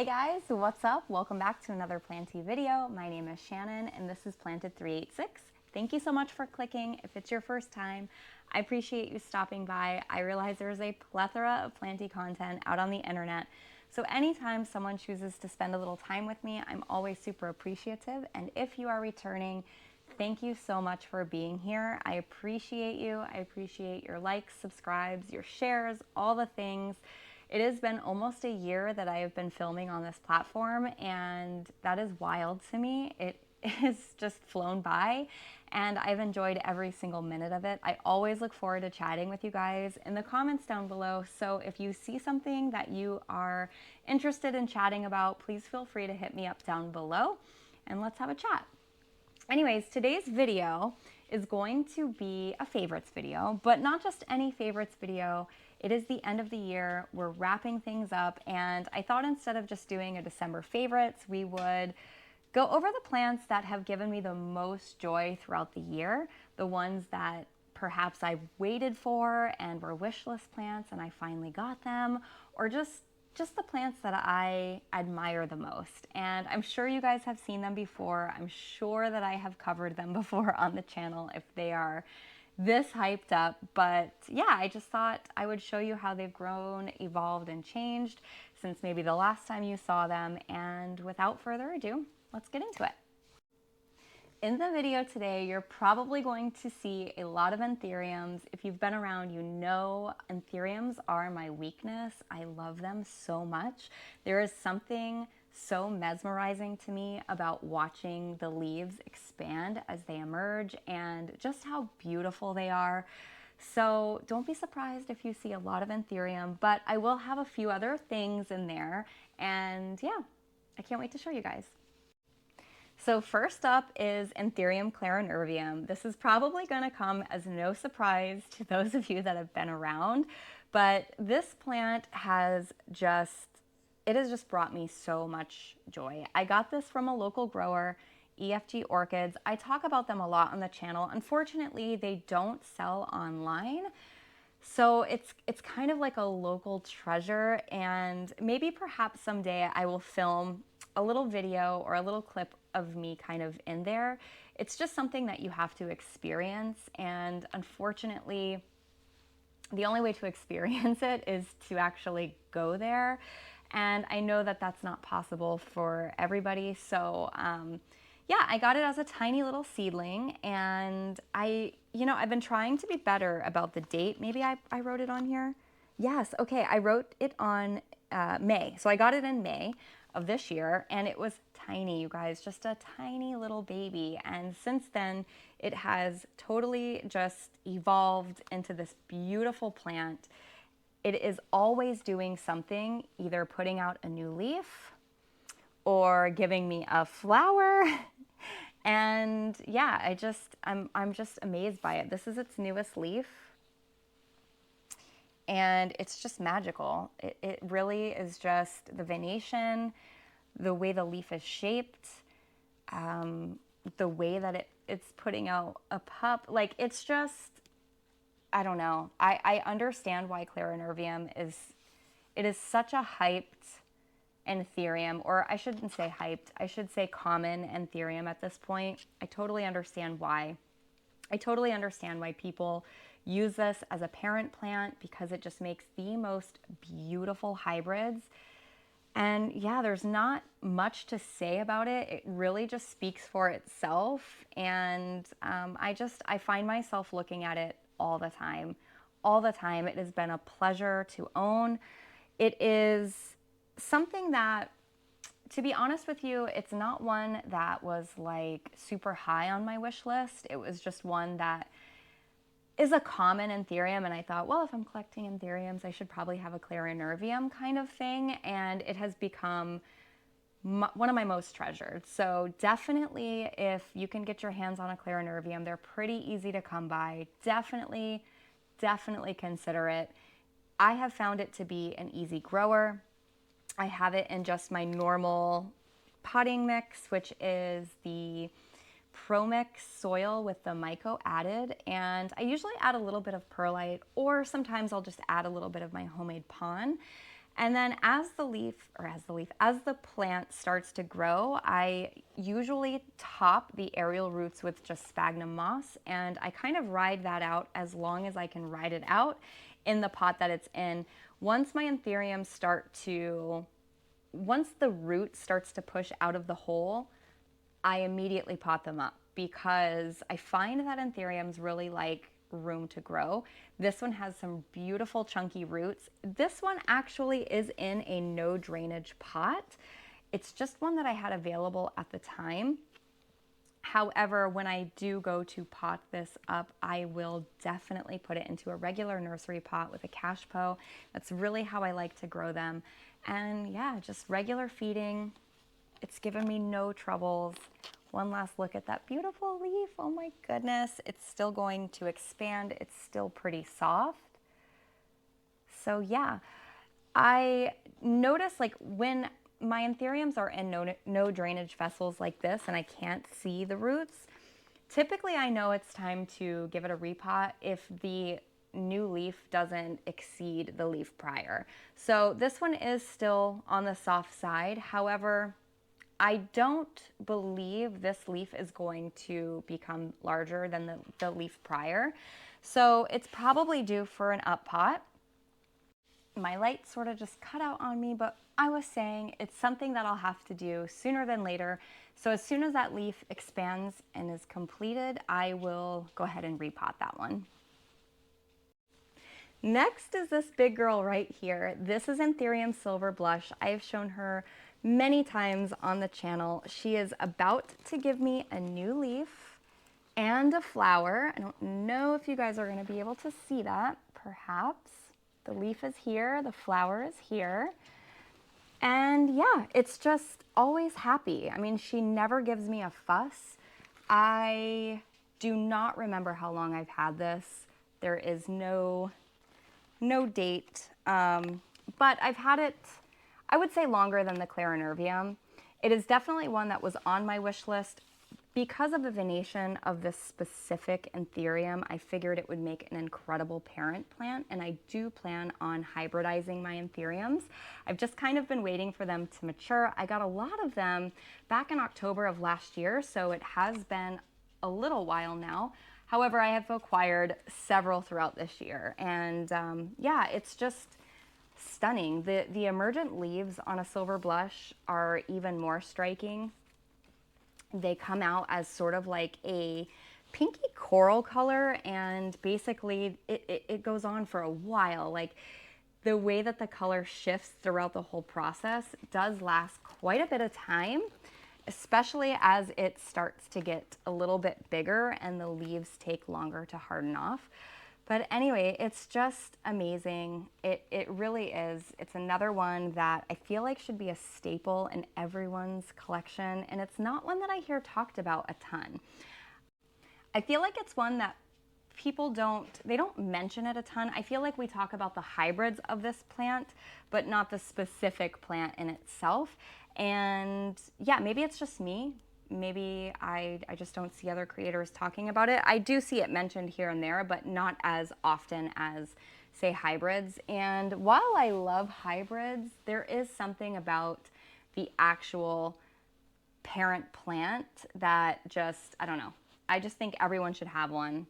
Hey guys, what's up? Welcome back to another Planty video. My name is Shannon and this is Planted 386. Thank you so much for clicking. If it's your first time, I appreciate you stopping by. I realize there's a plethora of Planty content out on the internet. So anytime someone chooses to spend a little time with me, I'm always super appreciative. And if you are returning, thank you so much for being here. I appreciate you. I appreciate your likes, subscribes, your shares, all the things. It has been almost a year that I have been filming on this platform, and that is wild to me. It has just flown by, and I've enjoyed every single minute of it. I always look forward to chatting with you guys in the comments down below. So if you see something that you are interested in chatting about, please feel free to hit me up down below, and let's have a chat. Anyways, today's video is going to be a favorites video, but not just any favorites video. It is the end of the year, we're wrapping things up, and I thought instead of just doing a December favorites, we would go over the plants that have given me the most joy throughout the year, the ones that perhaps I waited for and were wish list plants and I finally got them, or just the plants that I admire the most. And I'm sure you guys have seen them before. I'm sure that I have covered them before on the channel if they are this hyped up. But yeah, I just thought I would show you how they've grown, evolved, and changed since maybe the last time you saw them. And without further ado, let's get into it. In the video today, you're probably going to see a lot of anthuriums. If you've been around, you know anthuriums are my weakness. I love them so much. There is something so mesmerizing to me about watching the leaves expand as they emerge and just how beautiful they are. So don't be surprised if you see a lot of anthurium, but I will have a few other things in there. And yeah, I can't wait to show you guys. So first up is Anthurium clarinervium. This is probably going to come as no surprise to those of you that have been around, but this plant has just brought me so much joy. I got this from a local grower, EFG Orchids. I talk about them a lot on the channel. Unfortunately, they don't sell online. So it's kind of like a local treasure, and maybe perhaps someday I will film a little video or a little clip of me kind of in there. It's just something that you have to experience, and unfortunately the only way to experience it is to actually go there, and I know that that's not possible for everybody. So yeah, I got it as a tiny little seedling, and I've been trying to be better about the date. Maybe I wrote it on here. Yes, okay, I wrote it on May. So I got it in May of this year, and it was tiny, you guys, just a tiny little baby. And since then, it has totally just evolved into this beautiful plant. It is always doing something, either putting out a new leaf or giving me a flower. And yeah, I'm just amazed by it. This is its newest leaf, and it's just magical. It really is just the venation, the way the leaf is shaped, the way that it's putting out a pup. Like, it's just, I don't know. I understand why clarinervium is such a hyped anthurium, or I shouldn't say hyped, I should say common anthurium at this point. I totally understand why. I totally understand why people use this as a parent plant, because it just makes the most beautiful hybrids. And yeah, there's not much to say about it. It really just speaks for itself. And I find myself looking at it all the time. All the time. It has been a pleasure to own. It is something that, to be honest with you, it's not one that was like super high on my wish list. It was just one that is a common anthurium, and I thought, well, if I'm collecting anthuriums, I should probably have a clarinervium kind of thing, and it has become one of my most treasured. So definitely, if you can get your hands on a clarinervium, they're pretty easy to come by. Definitely consider it. I have found it to be an easy grower. I have it in just my normal potting mix, which is the Pro Mix soil with the myco added, and I usually add a little bit of perlite, or sometimes I'll just add a little bit of my homemade pon. And then as the plant starts to grow, I usually top the aerial roots with just sphagnum moss, and I kind of ride that out as long as I can ride it out in the pot that it's in. Once my anthuriums once the root starts to push out of the hole, I immediately pot them up because I find that anthuriums really like room to grow. This one has some beautiful chunky roots. This one actually is in a no drainage pot. It's just one that I had available at the time. However, when I do go to pot this up, I will definitely put it into a regular nursery pot with a cash po. That's really how I like to grow them. And yeah, just regular feeding. It's given me no troubles. One last look at that beautiful leaf. Oh my goodness, it's still going to expand. It's still pretty soft. So yeah, I notice like when my anthuriums are in no drainage vessels like this and I can't see the roots, typically I know it's time to give it a repot if the new leaf doesn't exceed the leaf prior. So this one is still on the soft side. However, I don't believe this leaf is going to become larger than the leaf prior. So it's probably due for an up pot. My light sort of just cut out on me, but I was saying it's something that I'll have to do sooner than later. So as soon as that leaf expands and is completed, I will go ahead and repot that one. Next is this big girl right here. This is Anthurium Silver Blush. I've shown her many times on the channel. She is about to give me a new leaf and a flower. I don't know if you guys are going to be able to see that. Perhaps. The leaf is here, the flower is here. And yeah, it's just always happy. I mean, she never gives me a fuss. I do not remember how long I've had this. There is no date, but I've had it, I would say, longer than the clarinervium. It is definitely one that was on my wish list. Because of the venation of this specific anthurium, I figured it would make an incredible parent plant, and I do plan on hybridizing my anthuriums. I've just kind of been waiting for them to mature. I got a lot of them back in October of last year, so it has been a little while now. However, I have acquired several throughout this year, and yeah, it's just stunning. The emergent leaves on a silver blush are even more striking. They come out as sort of like a pinky coral color, and basically it goes on for a while. Like the way that the color shifts throughout the whole process does last quite a bit of time, especially as it starts to get a little bit bigger and the leaves take longer to harden off. But anyway, it's just amazing. It really is. It's another one that I feel like should be a staple in everyone's collection, and it's not one that I hear talked about a ton. I feel like it's one that people don't mention it a ton. I feel like we talk about the hybrids of this plant, but not the specific plant in itself. And yeah, maybe it's just me. Maybe I just don't see other creators talking about it. I do see it mentioned here and there, but not as often as, say, hybrids. And while I love hybrids, there is something about the actual parent plant that just, I don't know. I just think everyone should have one.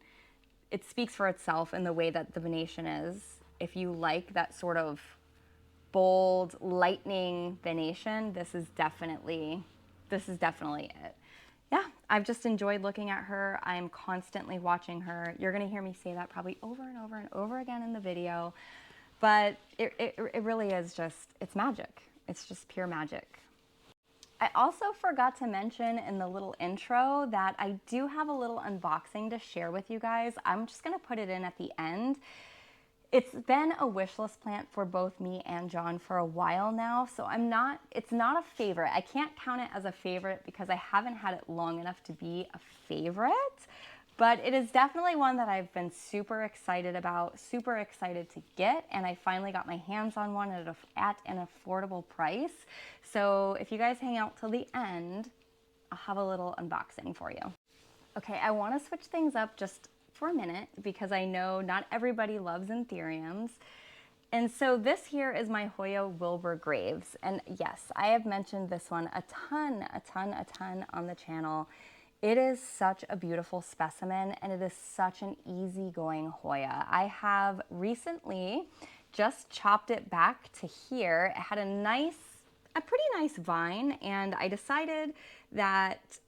It speaks for itself in the way that the venation is. If you like that sort of bold, lightning venation, this is definitely it. Yeah, I've just enjoyed looking at her. I'm constantly watching her. You're gonna hear me say that probably over and over and over again in the video, but it really is just, it's magic. It's just pure magic. I also forgot to mention in the little intro that I do have a little unboxing to share with you guys. I'm just gonna put it in at the end. It's been a wish list plant for both me and John for a while now, so it's not a favorite. I can't count it as a favorite because I haven't had it long enough to be a favorite, but it is definitely one that I've been super excited about, super excited to get, and I finally got my hands on one at an affordable price. So if you guys hang out till the end, I'll have a little unboxing for you. Okay, I want to switch things up just for a minute because I know not everybody loves anthuriums. And so this here is my Hoya Wilbur Graves. And yes, I have mentioned this one a ton on the channel. It is such a beautiful specimen, and it is such an easygoing Hoya. I have recently just chopped it back to here. It had a pretty nice vine, and I decided that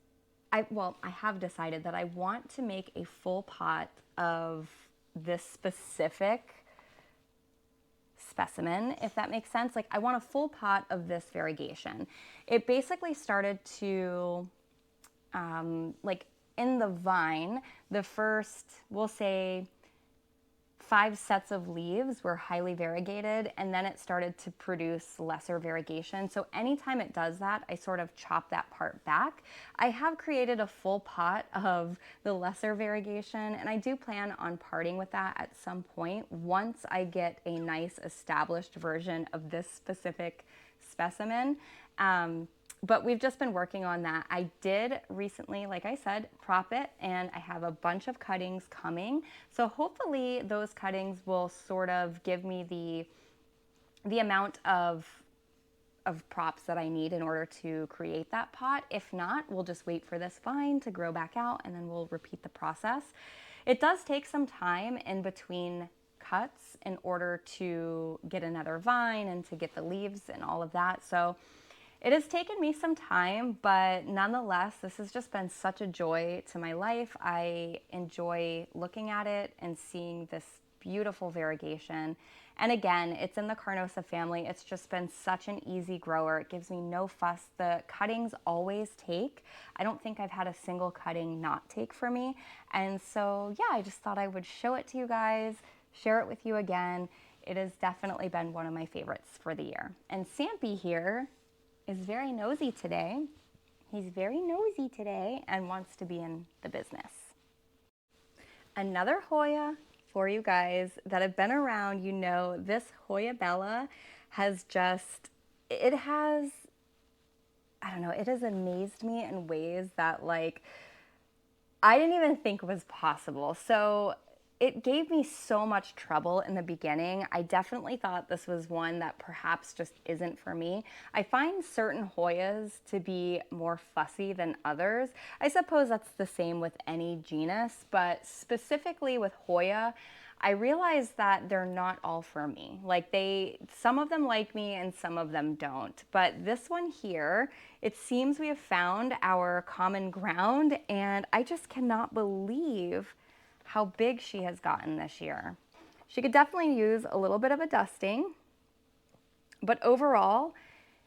I have decided that I want to make a full pot of this specific specimen, if that makes sense. Like, I want a full pot of this variegation. It basically started to, like, in the vine, the first, we'll say, 5 sets of leaves were highly variegated, and then it started to produce lesser variegation. So anytime it does that, I sort of chop that part back. I have created a full pot of the lesser variegation, and I do plan on parting with that at some point once I get a nice established version of this specific specimen. But we've just been working on that. I did recently, like I said, prop it, and I have a bunch of cuttings coming. So hopefully those cuttings will sort of give me the amount of props that I need in order to create that pot. If not, we'll just wait for this vine to grow back out, and then we'll repeat the process. It does take some time in between cuts in order to get another vine and to get the leaves and all of that. So it has taken me some time, but nonetheless, this has just been such a joy to my life. I enjoy looking at it and seeing this beautiful variegation. And again, it's in the Carnosa family. It's just been such an easy grower. It gives me no fuss. The cuttings always take. I don't think I've had a single cutting not take for me. And so, yeah, I just thought I would show it to you guys, share it with you again. It has definitely been one of my favorites for the year. And Sampy here is very nosy today. He's very nosy today and wants to be in the business. Another Hoya for you guys that have been around, you know, this Hoya Bella has just, it has amazed me in ways that, like, I didn't even think was possible. So it gave me so much trouble in the beginning. I definitely thought this was one that perhaps just isn't for me. I find certain Hoyas to be more fussy than others. I suppose that's the same with any genus, but specifically with Hoya, I realized that they're not all for me. Like, some of them like me and some of them don't. But this one here, it seems we have found our common ground, and I just cannot believe how big she has gotten this year. She could definitely use a little bit of a dusting, but overall,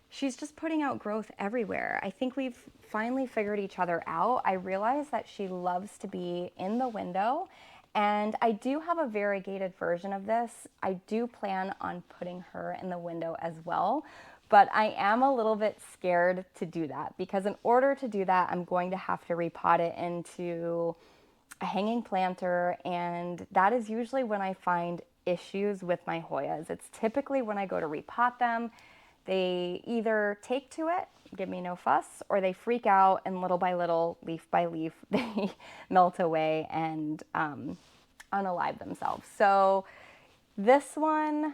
she's just putting out growth everywhere. I think we've finally figured each other out. I realize that she loves to be in the window, and I do have a variegated version of this. I do plan on putting her in the window as well, but I am a little bit scared to do that because in order to do that, I'm going to have to repot it into a hanging planter, and that is usually when I find issues with my Hoyas. It's typically when I go to repot them, they either take to it, give me no fuss, or they freak out and little by little, leaf by leaf, they melt away and unalive themselves. So this one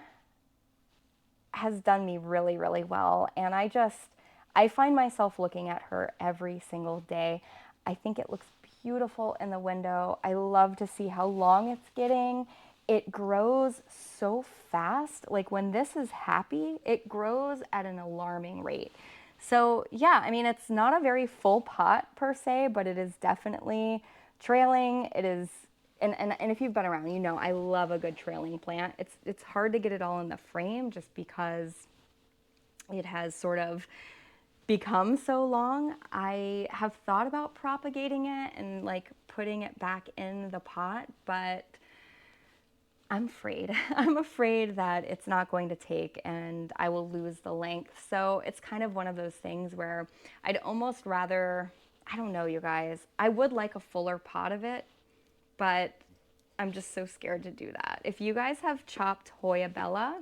has done me really, really well, and I find myself looking at her every single day. I think it looks beautiful in the window. I love to see how long it's getting. It grows so fast. Like, when this is happy, it grows at an alarming rate. So yeah, I mean, it's not a very full pot per se, but it is definitely trailing. It is, and if you've been around, you know I love a good trailing plant. It's hard to get it all in the frame just because it has sort of become so long. I have thought about propagating it and like putting it back in the pot, but I'm afraid. I'm afraid that it's not going to take and I will lose the length. So it's kind of one of those things where I'd almost rather, I don't know, you guys, I would like a fuller pot of it, but I'm just so scared to do that. If you guys have chopped Hoya Bella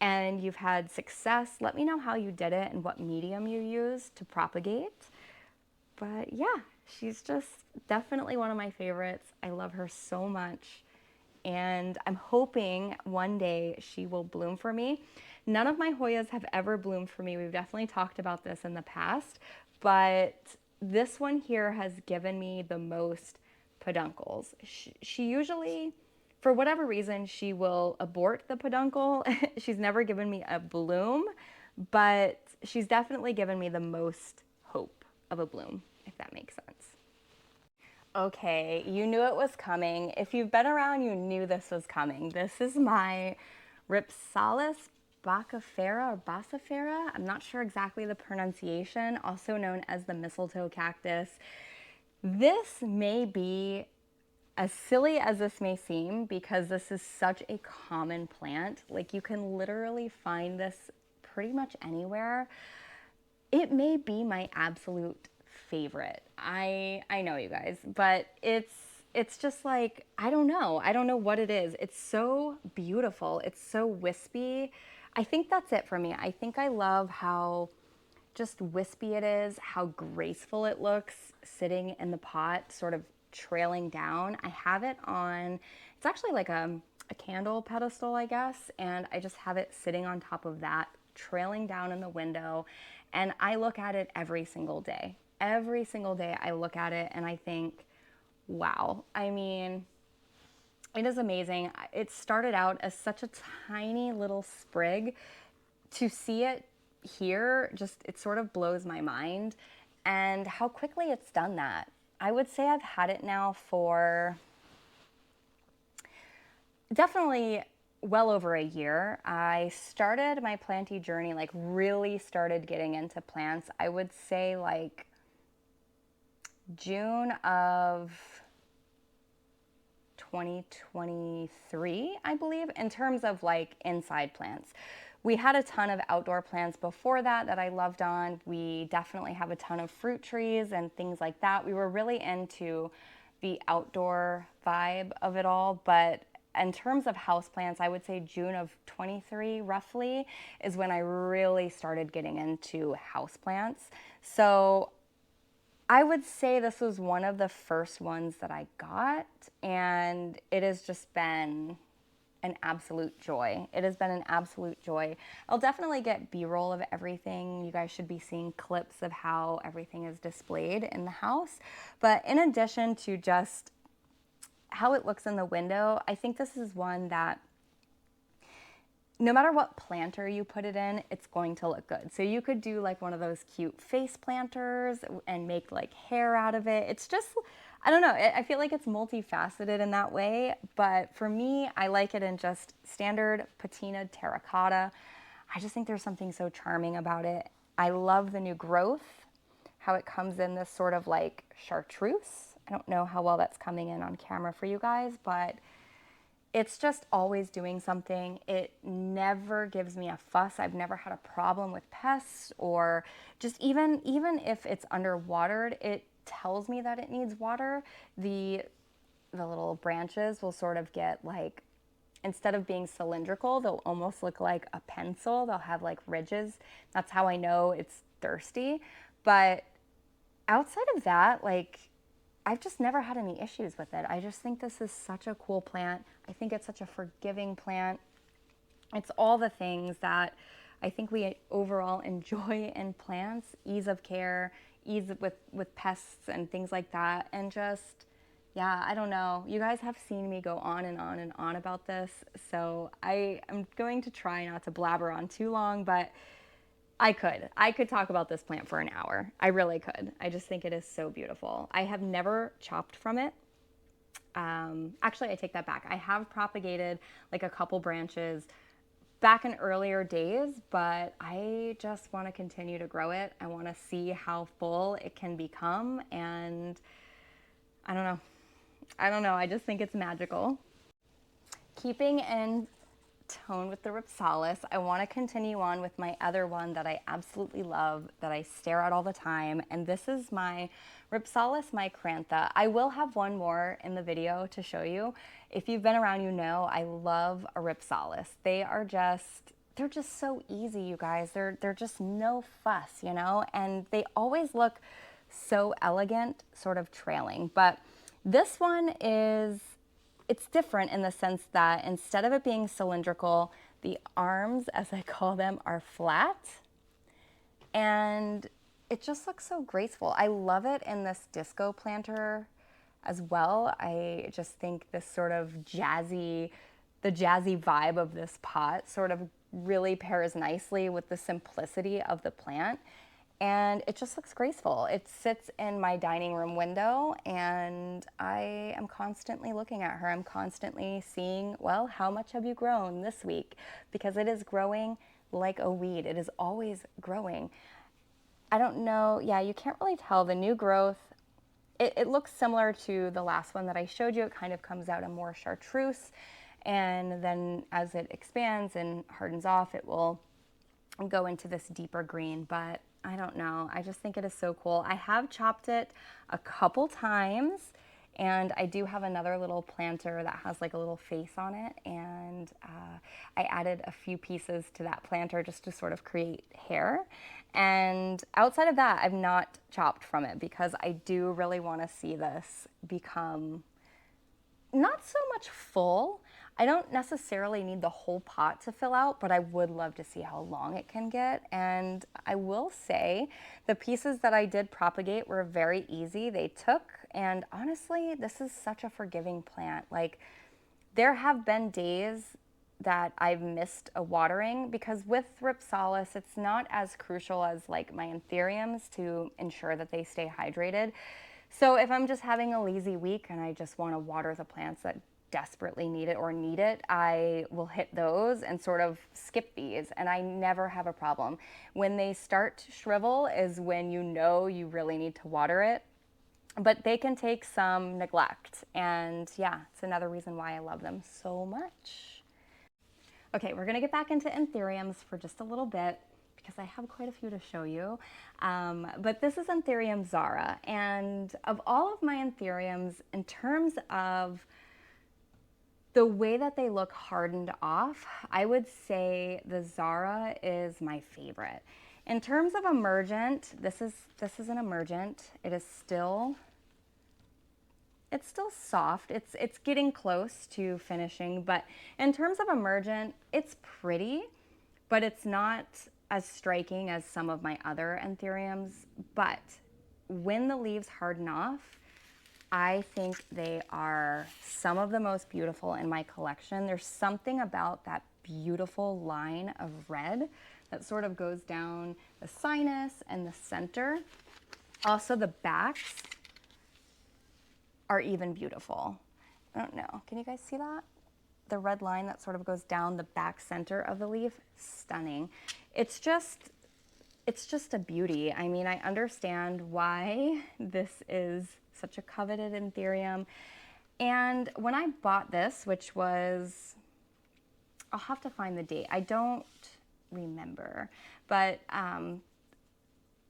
and you've had success, let me know how you did it and what medium you used to propagate. But yeah, she's just definitely one of my favorites. I love her so much. and I'm hoping one day she will bloom for me. None of my Hoyas have ever bloomed for me. We've definitely talked about this in the past, but this one here has given me the most peduncles. She usually, for whatever reason, she will abort the peduncle. She's never given me a bloom, but she's definitely given me the most hope of a bloom, if that makes sense. Okay, you knew it was coming. If you've been around, you knew this was coming. This is my Rhipsalis baccifera or baccifera. I'm not sure exactly the pronunciation, also known as the mistletoe cactus. This may be as silly as this may seem because this is such a common plant. Like, you can literally find this pretty much anywhere. It may be my absolute favorite. I know, you guys, but it's just like, I don't know. I don't know what it is. It's so beautiful. It's so wispy. I think that's it for me. I think I love how just wispy it is, how graceful it looks sitting in the pot, sort of trailing down. I have it on, it's actually like a candle pedestal, I guess, and I just have it sitting on top of that, trailing down in the window, and I look at it every single day. Every single day I look at it and I think, wow. I mean, it is amazing. It started out as such a tiny little sprig. To see it here, just, it sort of blows my mind, and how quickly it's done that. I would say I've had it now for definitely well over a year. I started my planty journey, like really started getting into plants, I would say like June of 2023, I believe, in terms of like inside plants. We had a ton of outdoor plants before that I loved on. We definitely have a ton of fruit trees and things like that. We were really into the outdoor vibe of it all, but in terms of houseplants, I would say June of 23 roughly is when I really started getting into houseplants. So I would say this was one of the first ones that I got, and it has just been an absolute joy. It has been an absolute joy. I'll definitely get B-roll of everything. You guys should be seeing clips of how everything is displayed in the house. But in addition to just how it looks in the window, I think this is one that no matter what planter you put it in, it's going to look good. So you could do like one of those cute face planters and make like hair out of it. It's just, I don't know, I feel like it's multifaceted in that way, but for me, I like it in just standard patinaed terracotta. I just think there's something so charming about it. I love the new growth, how it comes in this sort of like chartreuse. I don't know how well that's coming in on camera for you guys, but it's just always doing something. It never gives me a fuss. I've never had a problem with pests, or just even if it's underwatered, it tells me that it needs water. The little branches will sort of get like, instead of being cylindrical, they'll almost look like a pencil. They'll have like ridges. That's how I know it's thirsty. But outside of that, like, I've just never had any issues with it. I just think this is such a cool plant. I think it's such a forgiving plant. It's all the things that I think we overall enjoy in plants: ease of care, ease with pests and things like that. And just, yeah, I don't know. You guys have seen me go on and on and on about this, so I am going to try not to blabber on too long, but I could talk about this plant for an hour. I really could. I just think it is so beautiful. I have never chopped from it. Actually, I take that back. I have propagated like a couple branches back in earlier days, but I just want to continue to grow it. I want to see how full it can become, and I don't know. I just think it's magical. Keeping in tone with the Rhipsalis, I want to continue on with my other one that I absolutely love, that I stare at all the time, and this is my Rhipsalis micrantha. I will have one more in the video to show you. If you've been around, you know I love a Rhipsalis. They're just so easy, you guys. They're just no fuss, you know, and they always look so elegant, sort of trailing. But this one is it's different in the sense that instead of it being cylindrical, the arms, as I call them, are flat. And it just looks so graceful. I love it in this disco planter as well. I just think this sort of jazzy, the jazzy vibe of this pot sort of really pairs nicely with the simplicity of the plant. And it just looks graceful. It sits in my dining room window and I am constantly looking at her. I'm constantly seeing, well, how much have you grown this week? Because it is growing like a weed. It is always growing. I don't know, yeah, you can't really tell the new growth. It looks similar to the last one that I showed you. It kind of comes out a more chartreuse, and then as it expands and hardens off, it will go into this deeper green, but I don't know. I just think it is so cool. I have chopped it a couple times, and I do have another little planter that has like a little face on it, and I added a few pieces to that planter just to sort of create hair. And outside of that, I've not chopped from it because I do really want to see this become not so much full. I don't necessarily need the whole pot to fill out, but I would love to see how long it can get. And I will say the pieces that I did propagate were very easy. They took, and honestly, this is such a forgiving plant. Like, there have been days that I've missed a watering because with Rhipsalis, it's not as crucial as like my anthuriums to ensure that they stay hydrated. So if I'm just having a lazy week and I just want to water the plants that desperately need it, I will hit those and sort of skip these, and I never have a problem. When they start to shrivel is when you know you really need to water it, but they can take some neglect, and yeah, it's another reason why I love them so much. Okay, we're gonna get back into anthuriums for just a little bit because I have quite a few to show you. But this is Anthurium zara, and of all of my anthuriums, in terms of the way that they look hardened off, I would say the zara is my favorite. In terms of emergent, this is an emergent. It's still soft. It's getting close to finishing, but in terms of emergent, it's pretty, but it's not as striking as some of my other anthuriums. But when the leaves harden off, I think they are some of the most beautiful in my collection. There's something about that beautiful line of red that sort of goes down the sinus and the center. Also, the backs are even beautiful. I don't know, can you guys see that? The red line that sort of goes down the back center of the leaf, stunning. It's just a beauty. I mean, I understand why this is such a coveted anthurium. And when I bought this, which was, I'll have to find the date, I don't remember, but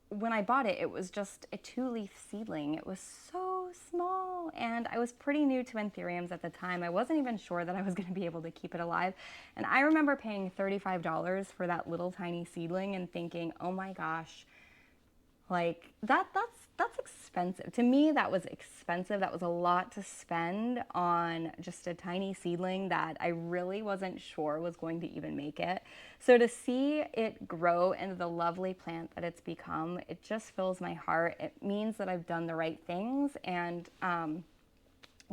when I bought it, it was just a 2-leaf seedling. It was so small, and I was pretty new to anthuriums at the time. I wasn't even sure that I was gonna be able to keep it alive. And I remember paying $35 for that little tiny seedling and thinking, oh my gosh, like that's expensive. To me, that was expensive. That was a lot to spend on just a tiny seedling that I really wasn't sure was going to even make it. So to see it grow into the lovely plant that it's become, it just fills my heart. It means that I've done the right things, and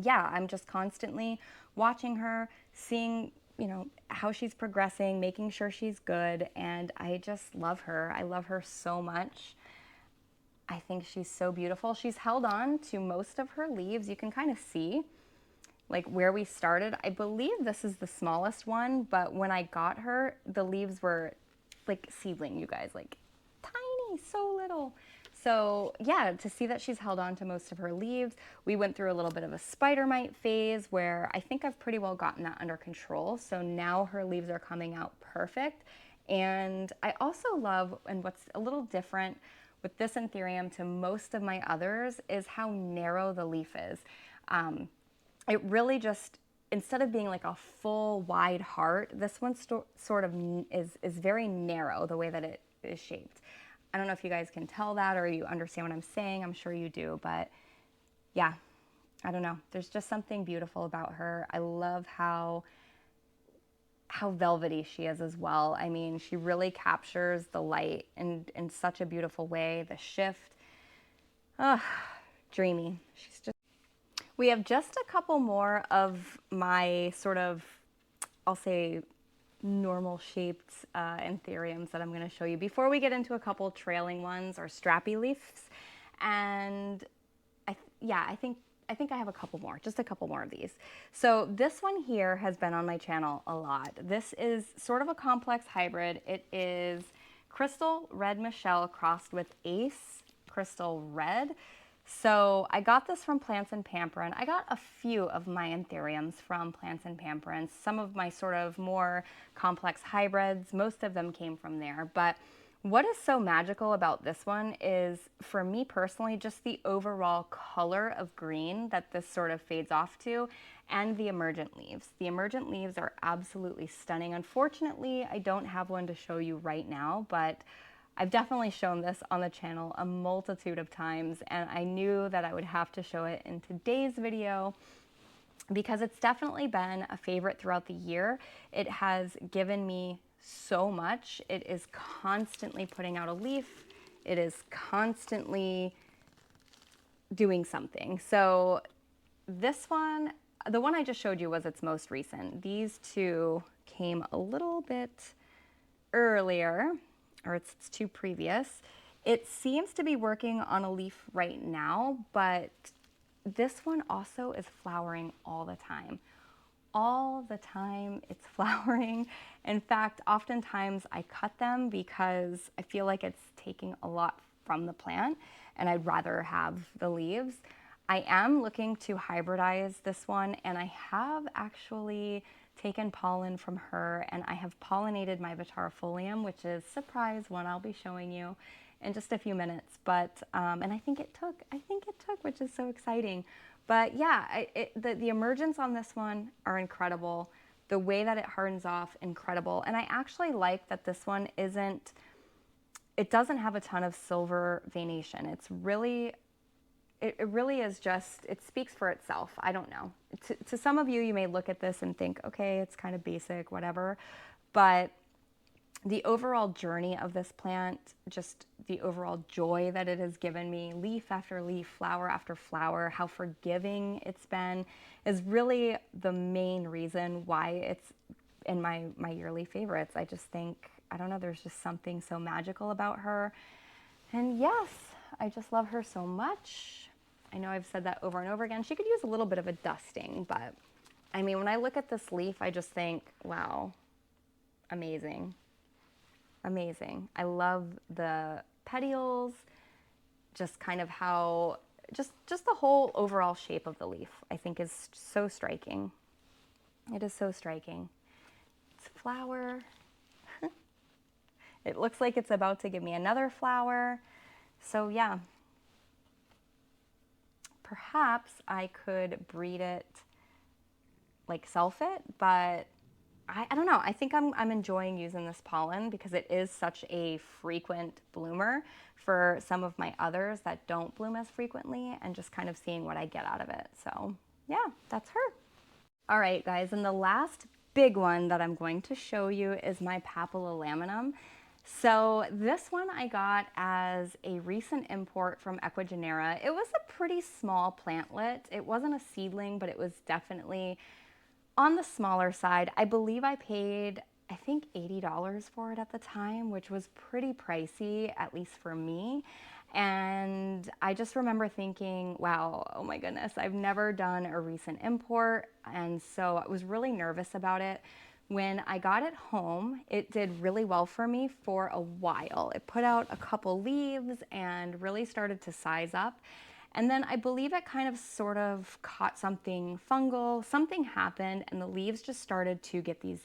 yeah, I'm just constantly watching her, seeing, you know, how she's progressing, making sure she's good, and I just love her. I love her so much. I think she's so beautiful. She's held on to most of her leaves. You can kind of see like where we started. I believe this is the smallest one, but when I got her, the leaves were like seedling, you guys, like tiny, so little. So yeah, to see that she's held on to most of her leaves. We went through a little bit of a spider mite phase where I think I've pretty well gotten that under control. So now her leaves are coming out perfect. And I also love, and what's a little different with this anthurium to most of my others, is how narrow the leaf is. It really just, instead of being like a full wide heart, this one sort of is very narrow the way that it is shaped. I don't know if you guys can tell that or you understand what I'm saying. I'm sure you do, but yeah, I don't know, there's just something beautiful about her. I love how velvety she is as well. I mean, she really captures the light in such a beautiful way. The shift, dreamy. She's just. We have just a couple more of my sort of, I'll say, normal shaped anthuriums that I'm going to show you before we get into a couple trailing ones or strappy leaves. And I think I have a couple more, just a couple more of these. So this one here has been on my channel a lot. This is sort of a complex hybrid. It is Crystal Red Michelle crossed with Ace Crystal Red. So I got this from Plants and Pamperin. I got a few of my anthuriums from Plants and Pamperin. Some of my sort of more complex hybrids, most of them came from there. But what is so magical about this one is, for me personally, just the overall color of green that this sort of fades off to, and the emergent leaves. The emergent leaves are absolutely stunning. Unfortunately, I don't have one to show you right now, but I've definitely shown this on the channel a multitude of times, and I knew that I would have to show it in today's video because it's definitely been a favorite throughout the year. It has given me so much. It is constantly putting out a leaf. It is constantly doing something. So this one, the one I just showed you, was its most recent. These two came a little bit earlier, or it's two previous. It seems to be working on a leaf right now, but this one also is flowering all the time. All the time it's flowering. In fact, oftentimes I cut them because I feel like it's taking a lot from the plant and I'd rather have the leaves. I am looking to hybridize this one, and I have actually taken pollen from her, and I have pollinated my Vittarifolium, which is surprise one I'll be showing you in just a few minutes. But and I think it took, which is so exciting. But yeah, the emergence on this one are incredible. The way that it hardens off, incredible. And I actually like that this one isn't, it doesn't have a ton of silver veination. It's really, it really is just, it speaks for itself. I don't know. To some of you, you may look at this and think, okay, it's kind of basic, whatever. But the overall journey of this plant, just the overall joy that it has given me, leaf after leaf, flower after flower, how forgiving it's been, is really the main reason why it's in my yearly favorites. I just think, I don't know, there's just something so magical about her. And yes, I just love her so much. I know I've said that over and over again. She could use a little bit of a dusting, but I mean, when I look at this leaf, I just think, wow, amazing. Amazing. I love the petioles, just kind of how, just the whole overall shape of the leaf, I think is so striking. It is so striking. It's a flower. It looks like it's about to give me another flower. So yeah, perhaps I could breed it, like self it, but I don't know. I think I'm enjoying using this pollen because it is such a frequent bloomer for some of my others that don't bloom as frequently, and just kind of seeing what I get out of it. So yeah, that's her. All right, guys, and the last big one that I'm going to show you is my papillilaminum. So this one I got as a recent import from Ecuagenera. It was a pretty small plantlet. It wasn't a seedling, but it was definitely on the smaller side. I believe I paid, I think, $80 for it at the time, which was pretty pricey, at least for me. And I just remember thinking, wow, oh my goodness, I've never done a recent import. And so I was really nervous about it. When I got it home, it did really well for me for a while. It put out a couple leaves and really started to size up. And then I believe it kind of sort of caught something fungal, something happened, and the leaves just started to get these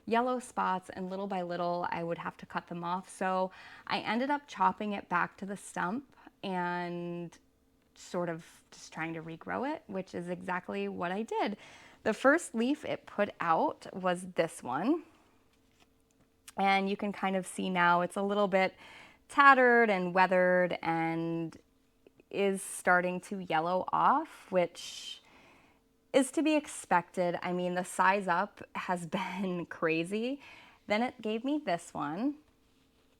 yellow spots, and little by little I would have to cut them off. So I ended up chopping it back to the stump and sort of just trying to regrow it, which is exactly what I did. The first leaf it put out was this one. And you can kind of see now it's a little bit tattered and weathered and is starting to yellow off, which is to be expected. I mean, the size up has been crazy. Then it gave me this one,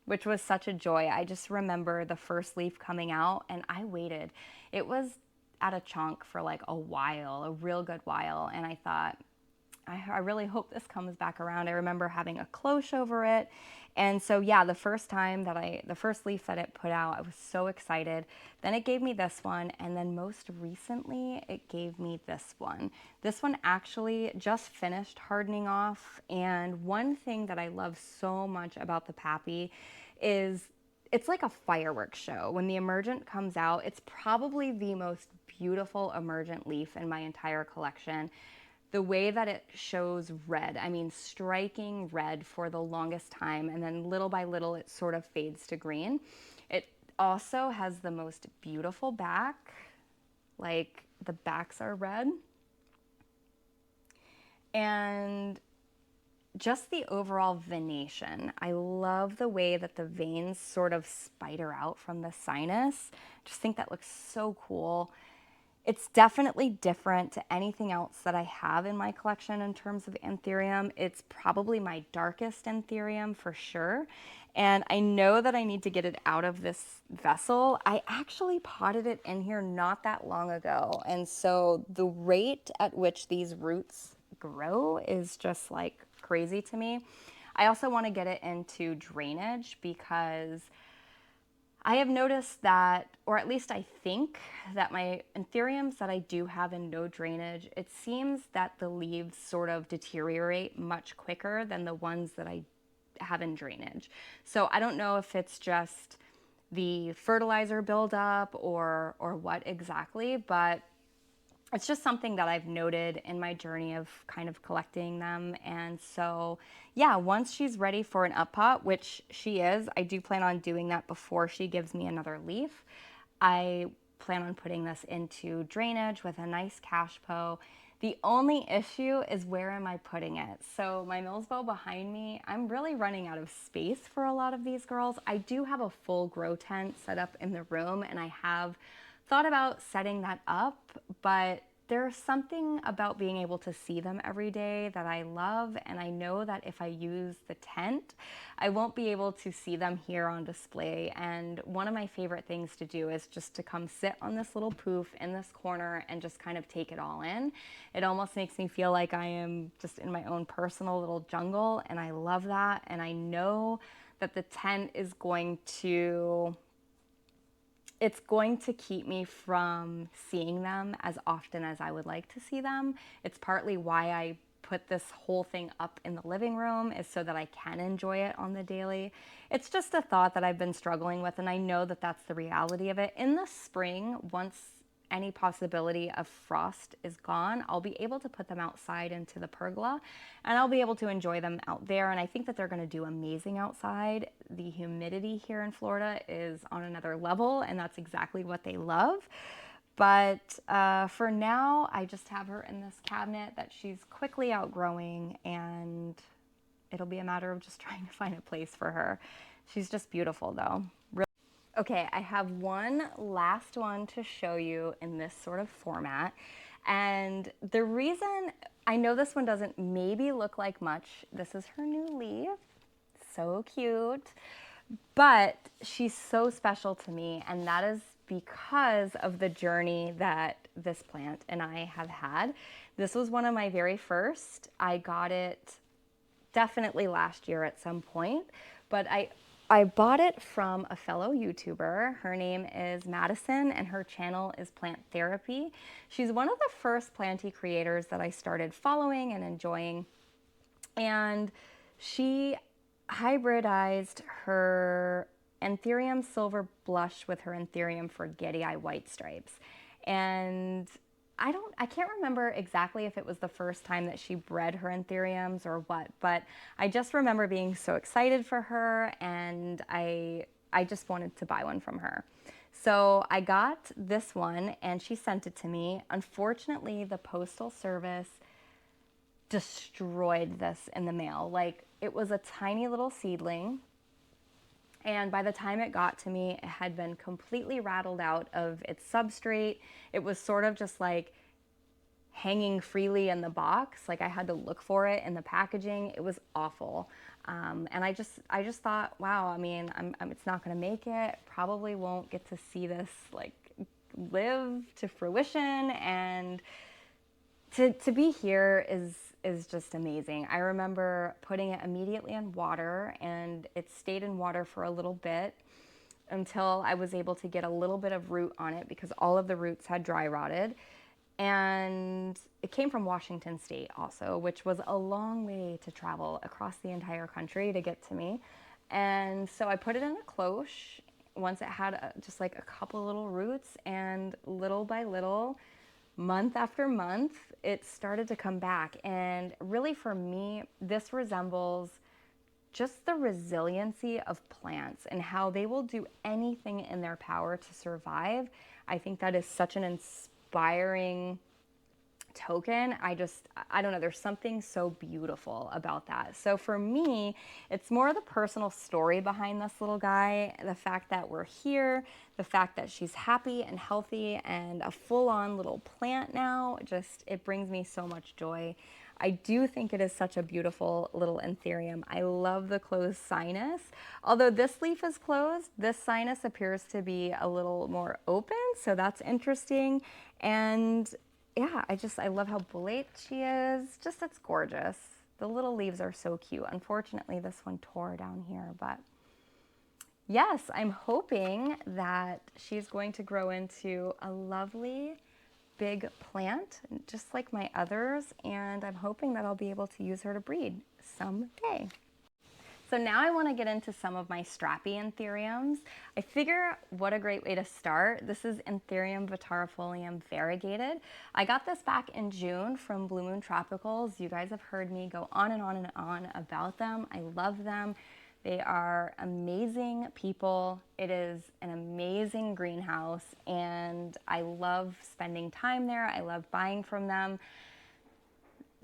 which was such a joy. I just remember the first leaf coming out and I waited. It was at a chunk for like a while, a real good while. And I thought, I really hope this comes back around. I remember having a cloche over it. And so yeah, the first leaf that it put out, I was so excited. Then it gave me this one. And then most recently it gave me this one. This one actually just finished hardening off. And one thing that I love so much about the Pappy is it's like a fireworks show. When the emergent comes out, it's probably the most beautiful emergent leaf in my entire collection. The way that it shows red, I mean, striking red for the longest time, and then little by little it sort of fades to green. It also has the most beautiful back, like the backs are red. And just the overall venation. I love the way that the veins sort of spider out from the sinus. Just think that looks so cool. It's definitely different to anything else that I have in my collection in terms of anthurium. It's probably my darkest anthurium for sure. And I know that I need to get it out of this vessel. I actually potted it in here not that long ago. And so the rate at which these roots grow is just like crazy to me. I also want to get it into drainage because I have noticed that, or at least I think that my anthuriums that I do have in no drainage, it seems that the leaves sort of deteriorate much quicker than the ones that I have in drainage. So I don't know if it's just the fertilizer buildup or what exactly, but it's just something that I've noted in my journey of kind of collecting them. And so, yeah, once she's ready for an up pot, which she is, I do plan on doing that before she gives me another leaf. I plan on putting this into drainage with a nice cash po. The only issue is where am I putting it? So my Mills bow behind me, I'm really running out of space for a lot of these girls. I do have a full grow tent set up in the room and I have thought about setting that up, but there's something about being able to see them every day that I love, and I know that if I use the tent, I won't be able to see them here on display. And one of my favorite things to do is just to come sit on this little poof in this corner and just kind of take it all in. It almost makes me feel like I am just in my own personal little jungle, and I love that. And I know that the tent is going to keep me from seeing them as often as I would like to see them. It's partly why I put this whole thing up in the living room, is so that I can enjoy it on the daily. It's just a thought that I've been struggling with, and I know that that's the reality of it. In the spring, once any possibility of frost is gone, I'll be able to put them outside into the pergola and I'll be able to enjoy them out there. And I think that they're going to do amazing outside. The humidity here in Florida is on another level and that's exactly what they love. But for now, I just have her in this cabinet that she's quickly outgrowing, and it'll be a matter of just trying to find a place for her. She's just beautiful though. Okay, I have one last one to show you in this sort of format. And the reason I know this one doesn't maybe look like much, this is her new leaf, so cute, but she's so special to me, and that is because of the journey that this plant and I have had. This was one of my very first. I got it definitely last year at some point, but I bought it from a fellow YouTuber. Her name is Madison and her channel is Plant Therapy. She's one of the first planty creators that I started following and enjoying. And she hybridized her Anthurium Silver Blush with her Anthurium Forgetii White Stripes. And I can't remember exactly if it was the first time that she bred her anthuriums or what, but I just remember being so excited for her, and I just wanted to buy one from her. So I got this one and she sent it to me. Unfortunately, the Postal Service destroyed this in the mail. Like, it was a tiny little seedling, and by the time it got to me, it had been completely rattled out of its substrate. It was sort of just like hanging freely in the box. Like I had to look for it in the packaging. It was awful. And I just thought, wow, I mean, it's not going to make it. Probably won't get to see this like live to fruition, and to be here is just amazing. I remember putting it immediately in water, and it stayed in water for a little bit until I was able to get a little bit of root on it because all of the roots had dry rotted. And it came from Washington State also, which was a long way to travel across the entire country to get to me. And so I put it in a cloche once it had just like a couple little roots, and little by little, month after month, it started to come back. And really for me, this resembles just the resiliency of plants and how they will do anything in their power to survive. I think that is such an inspiring token. I don't know, there's something so beautiful about that. So for me, it's more the personal story behind this little guy, the fact that we're here, the fact that she's happy and healthy and a full-on little plant now. Just, it brings me so much joy. I do think it is such a beautiful little anthurium. I love the closed sinus. Although this leaf is closed, this sinus appears to be a little more open, so that's interesting. And yeah, I love how bolete she is. Just, it's gorgeous. The little leaves are so cute. Unfortunately, this one tore down here, but yes, I'm hoping that she's going to grow into a lovely big plant, just like my others, and I'm hoping that I'll be able to use her to breed someday. So now I want to get into some of my strappy anthuriums. I figure what a great way to start. This is Anthurium Vittarifolium variegated. I got this back in June from Blue Moon Tropicals. You guys have heard me go on and on and on about them. I love them. They are amazing people. It is an amazing greenhouse, and I love spending time there. I love buying from them.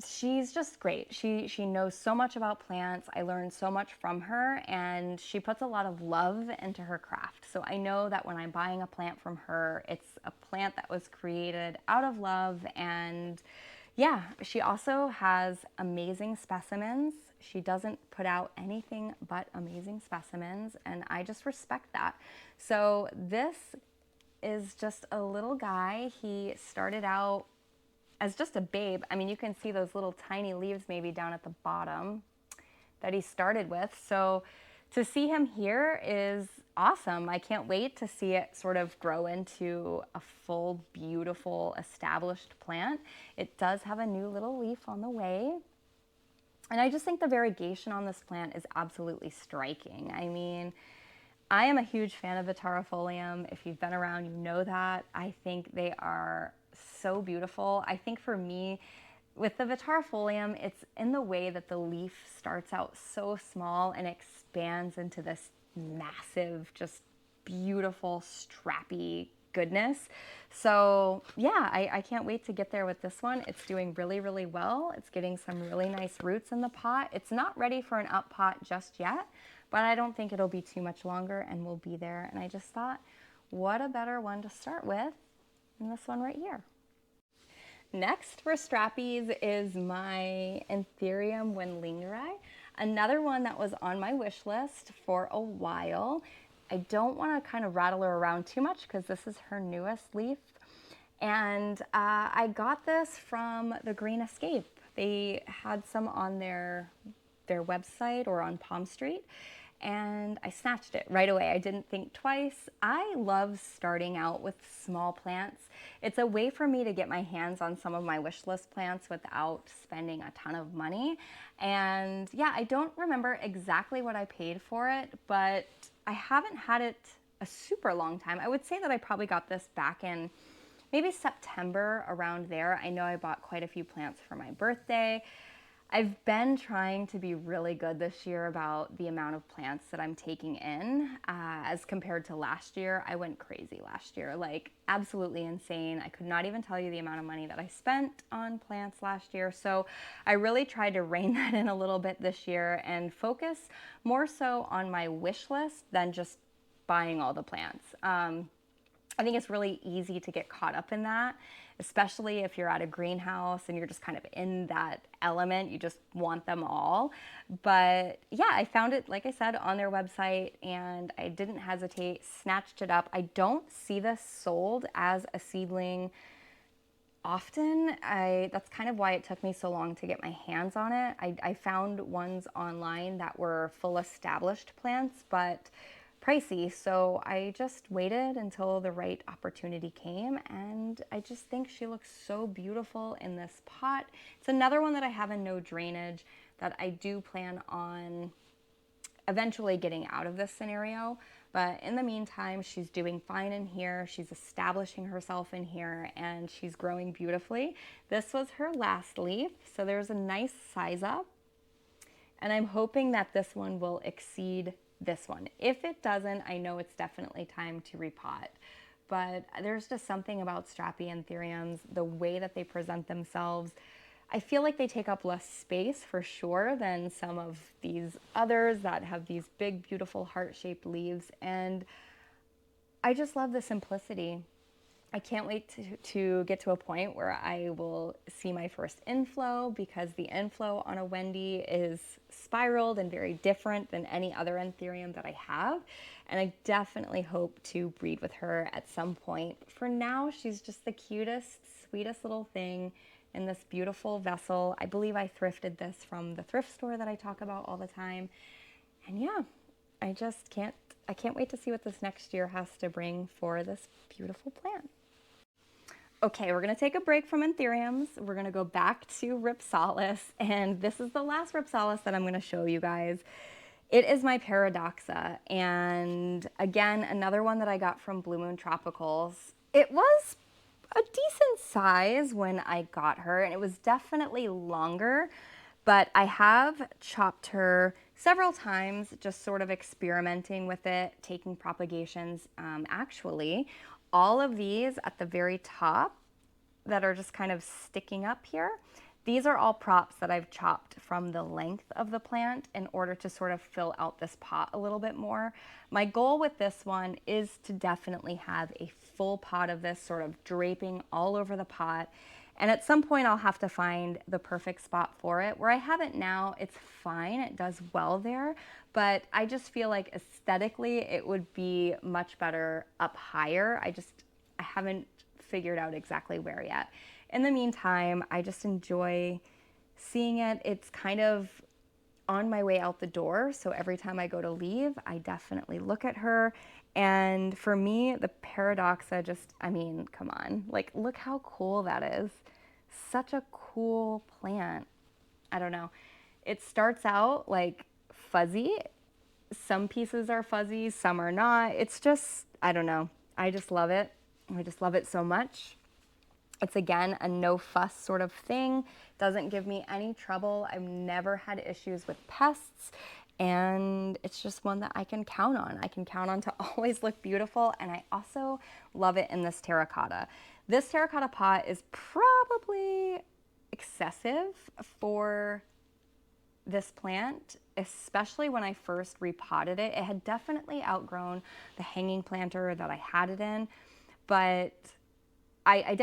She's just great. She knows so much about plants. I learned so much from her, and she puts a lot of love into her craft. So I know that when I'm buying a plant from her, it's a plant that was created out of love. And yeah, she also has amazing specimens. She doesn't put out anything but amazing specimens, and I just respect that. So this is just a little guy. He started out as just a babe. I mean, you can see those little tiny leaves maybe down at the bottom that he started with. So to see him here is awesome. I can't wait to see it sort of grow into a full, beautiful, established plant. It does have a new little leaf on the way. And I just think the variegation on this plant is absolutely striking. I mean, I am a huge fan of Vittarifolium. If you've been around, you know that. I think they are so beautiful. I think for me, with the Vittarifolium, it's in the way that the leaf starts out so small and expands into this massive, just beautiful, strappy goodness. So yeah, I can't wait to get there with this one. It's doing really, really well. It's getting some really nice roots in the pot. It's not ready for an up pot just yet, but I don't think it'll be too much longer and we'll be there. And I just thought, what a better one to start with than this one right here. Next for strappies is my Anthurium wendlingeri, another one that was on my wish list for a while. I don't want to kind of rattle her around too much because this is her newest leaf. And I got this from the Green Escape. They had some on their website or on Palm Street, and I snatched it right away. I didn't think twice. I love starting out with small plants. It's a way for me to get my hands on some of my wish list plants without spending a ton of money. And yeah, I don't remember exactly what I paid for it, but I haven't had it a super long time. I would say that I probably got this back in maybe September, around there. I know I bought quite a few plants for my birthday. I've been trying to be really good this year about the amount of plants that I'm taking in as compared to last year. I went crazy last year, like absolutely insane. I could not even tell you the amount of money that I spent on plants last year. So I really tried to rein that in a little bit this year and focus more so on my wish list than just buying all the plants. I think it's really easy to get caught up in that especially if you're at a greenhouse and you're just kind of in that element. You just want them all. But yeah, I found it, like I said, on their website, and I didn't hesitate, snatched it up. I don't see this sold as a seedling often. That's kind of why it took me so long to get my hands on it. I found ones online that were full established plants, but pricey. So I just waited until the right opportunity came, and I just think she looks so beautiful in this pot. It's another one that I have in no drainage that I do plan on eventually getting out of this scenario. But in the meantime, she's doing fine in here. She's establishing herself in here, and she's growing beautifully. This was her last leaf, so there's a nice size up. And I'm hoping that this one will exceed this one. If it doesn't, I know it's definitely time to repot. But there's just something about strappy anthuriums, the way that they present themselves. I feel like they take up less space for sure than some of these others that have these big, beautiful heart-shaped leaves. And I just love the simplicity. I can't wait to get to a point where I will see my first inflow, because the inflow on a Wendy is spiraled and very different than any other anthurium that I have. And I definitely hope to breed with her at some point. For now, she's just the cutest, sweetest little thing in this beautiful vessel. I believe I thrifted this from the thrift store that I talk about all the time. And yeah, I can't wait to see what this next year has to bring for this beautiful plant. Okay, we're gonna take a break from anthuriums. We're gonna go back to Rhipsalis, and this is the last Rhipsalis that I'm gonna show you guys. It is my paradoxa, and again, another one that I got from Blue Moon Tropicals. It was a decent size when I got her, and it was definitely longer, but I have chopped her several times, just sort of experimenting with it, taking propagations. Actually, all of these at the very top that are just kind of sticking up here, these are all props that I've chopped from the length of the plant in order to sort of fill out this pot a little bit more. My goal with this one is to definitely have a full pot of this sort of draping all over the pot. And at some point I'll have to find the perfect spot for it. Where I have it now, it's fine, it does well there, but I just feel like aesthetically it would be much better up higher. I haven't figured out exactly where yet. In the meantime, I just enjoy seeing it. It's kind of on my way out the door, so every time I go to leave, I definitely look at her. And for me, the paradoxa just, I mean, come on, like, look how cool that is. Such a cool plant. I don't know. It starts out like fuzzy. Some pieces are fuzzy, some are not. It's just, I don't know. I just love it. I just love it so much. It's, again, a no fuss sort of thing. Doesn't give me any trouble. I've never had issues with pests, and it's just one that I can count on. I can count on to always look beautiful, and I also love it in this terracotta. This terracotta pot is probably excessive for this plant, especially when I first repotted it. It had definitely outgrown the hanging planter that I had it in, but I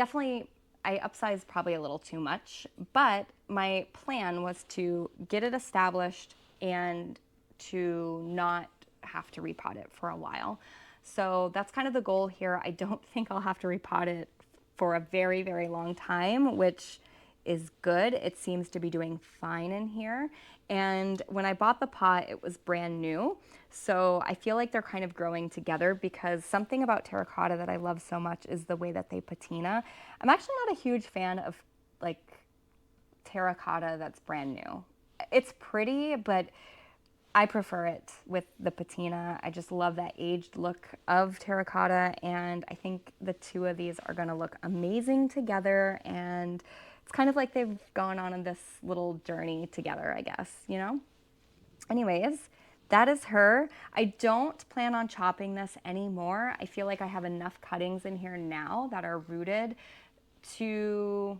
upsized probably a little too much, but my plan was to get it established and to not have to repot it for a while. So that's kind of the goal here. I don't think I'll have to repot it for a very, very long time, which is good. It seems to be doing fine in here. And when I bought the pot, it was brand new. So I feel like they're kind of growing together, because something about terracotta that I love so much is the way that they patina. I'm actually not a huge fan of like terracotta that's brand new. It's pretty, but I prefer it with the patina. I just love that aged look of terracotta, and I think the two of these are gonna look amazing together, and it's kind of like they've gone on this little journey together, I guess, you know? Anyways, that is her. I don't plan on chopping this anymore. I feel like I have enough cuttings in here now that are rooted to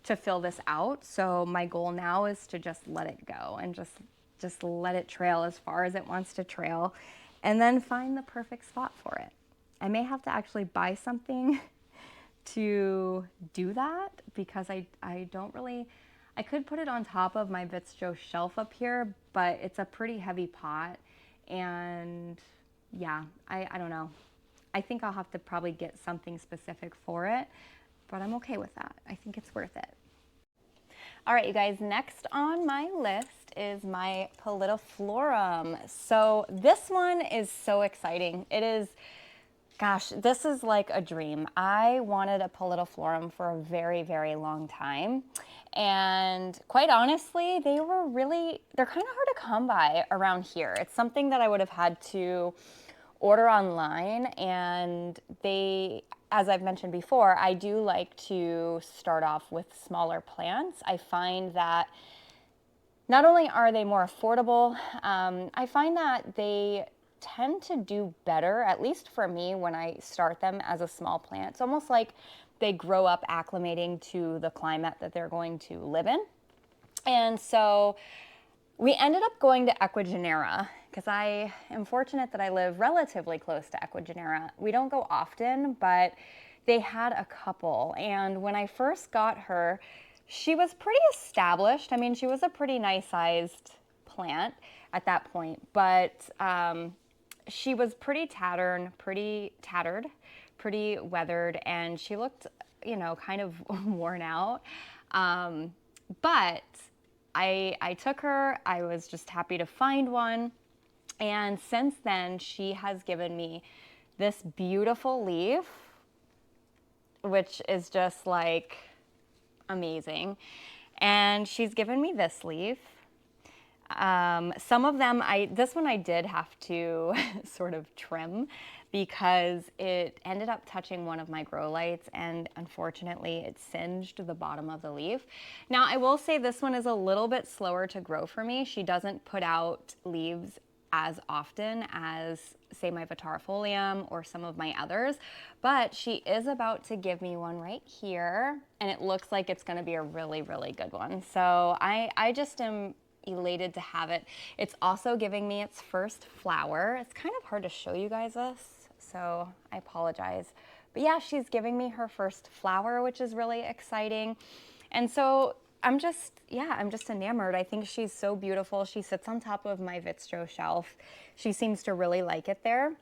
fill this out. So my goal now is to just let it go and just let it trail as far as it wants to trail, and then find the perfect spot for it. I may have to actually buy something to do that because I don't really, I could put it on top of my Vittarifolium shelf up here, but it's a pretty heavy pot. And yeah, I don't know. I think I'll have to probably get something specific for it, but I'm okay with that. I think it's worth it. All right, you guys, next on my list is my pallidiflorum. So this one is so exciting. It is, gosh, this is like a dream. I wanted a pallidiflorum for a very, very long time. And quite honestly, they're kind of hard to come by around here. It's something that I would have had to order online, and as I've mentioned before, I do like to start off with smaller plants. I find that not only are they more affordable, I find that they tend to do better, at least for me, when I start them as a small plant. It's almost like they grow up acclimating to the climate that they're going to live in. And so we ended up going to Ecuagenera because I am fortunate that I live relatively close to Ecuagenera. We don't go often, but they had a couple. And when I first got her, she was pretty established. I mean, she was a pretty nice sized plant at that point, but she was pretty tattered, pretty weathered, and she looked, you know, kind of worn out. But I took her. I was just happy to find one. And since then, she has given me this beautiful leaf, which is just like amazing. And she's given me this leaf. Some of them, this one I did have to sort of trim because it ended up touching one of my grow lights, and unfortunately it singed the bottom of the leaf. Now I will say this one is a little bit slower to grow for me. She doesn't put out leaves as often as, say, my Vittarifolium or some of my others, but she is about to give me one right here, and it looks like it's going to be a really, really good one. So I just am elated to have it. It's also giving me its first flower. It's kind of hard to show you guys this, so I apologize. But yeah, she's giving me her first flower, which is really exciting. And so I'm just enamored. I think she's so beautiful. She sits on top of my Vittarifolium shelf. She seems to really like it there.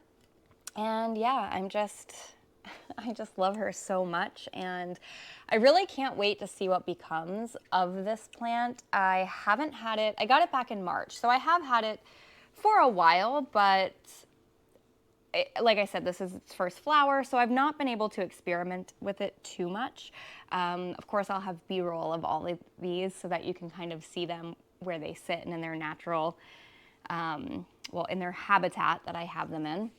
And yeah, I just love her so much, and I really can't wait to see what becomes of this plant. I haven't had it, I got it back in March, so I have had it for a while, but like I said, this is its first flower, so I've not been able to experiment with it too much. Of course, I'll have B-roll of all of these so that you can kind of see them where they sit and in their natural, well, in their habitat that I have them in,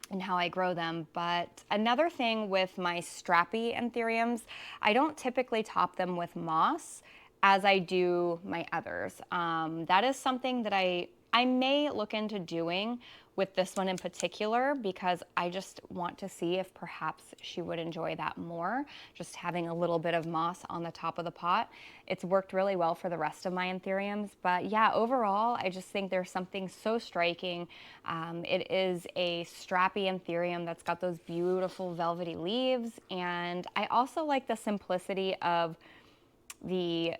and how I grow them. But another thing with my strappy anthuriums, I don't typically top them with moss as I do my others. That is something that I may look into doing with this one in particular, because I just want to see if perhaps she would enjoy that more, just having a little bit of moss on the top of the pot. It's worked really well for the rest of my anthuriums, but yeah, overall, I just think there's something so striking. It is a strappy anthurium that's got those beautiful velvety leaves, and I also like the simplicity of the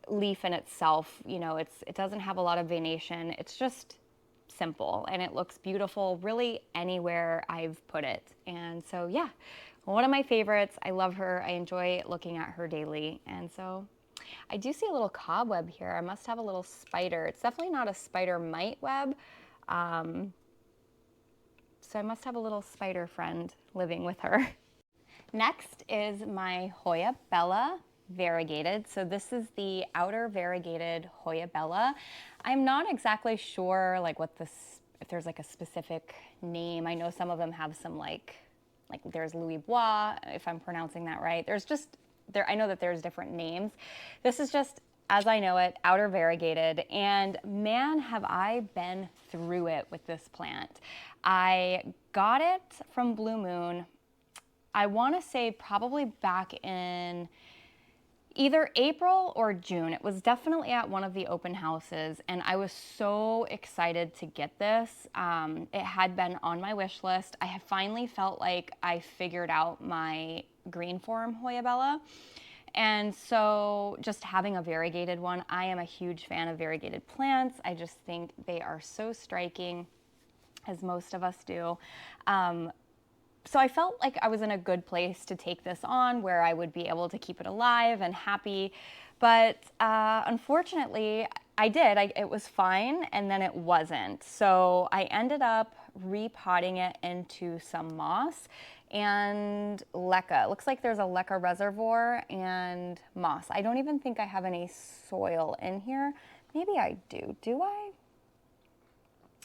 leaf in itself. You know, it doesn't have a lot of venation. It's just simple, and it looks beautiful really anywhere I've put it. And so yeah, one of my favorites. I love her. I enjoy looking at her daily. And so I do see a little cobweb here. I must have a little spider. It's definitely not a spider mite web. So I must have a little spider friend living with her. Next is my Hoya Bella variegated. So this is the outer variegated Hoya Bella. I'm not exactly sure like if there's like a specific name. I know some of them have some like there's Louis Bois, if I'm pronouncing that right. I know that there's different names. This is just, as I know it, outer variegated, and man, have I been through it with this plant. I got it from Blue Moon, I want to say probably back in either April or June. It was definitely at one of the open houses, and I was so excited to get this. It had been on my wish list. I had finally felt like I figured out my green form Hoya bella. And so just having a variegated one, I am a huge fan of variegated plants. I just think they are so striking, as most of us do. So I felt like I was in a good place to take this on, where I would be able to keep it alive and happy. But unfortunately, I did. It was fine, and then it wasn't. So I ended up repotting it into some moss and leca. It looks like there's a leca reservoir and moss. I don't even think I have any soil in here. Maybe I do. Do I?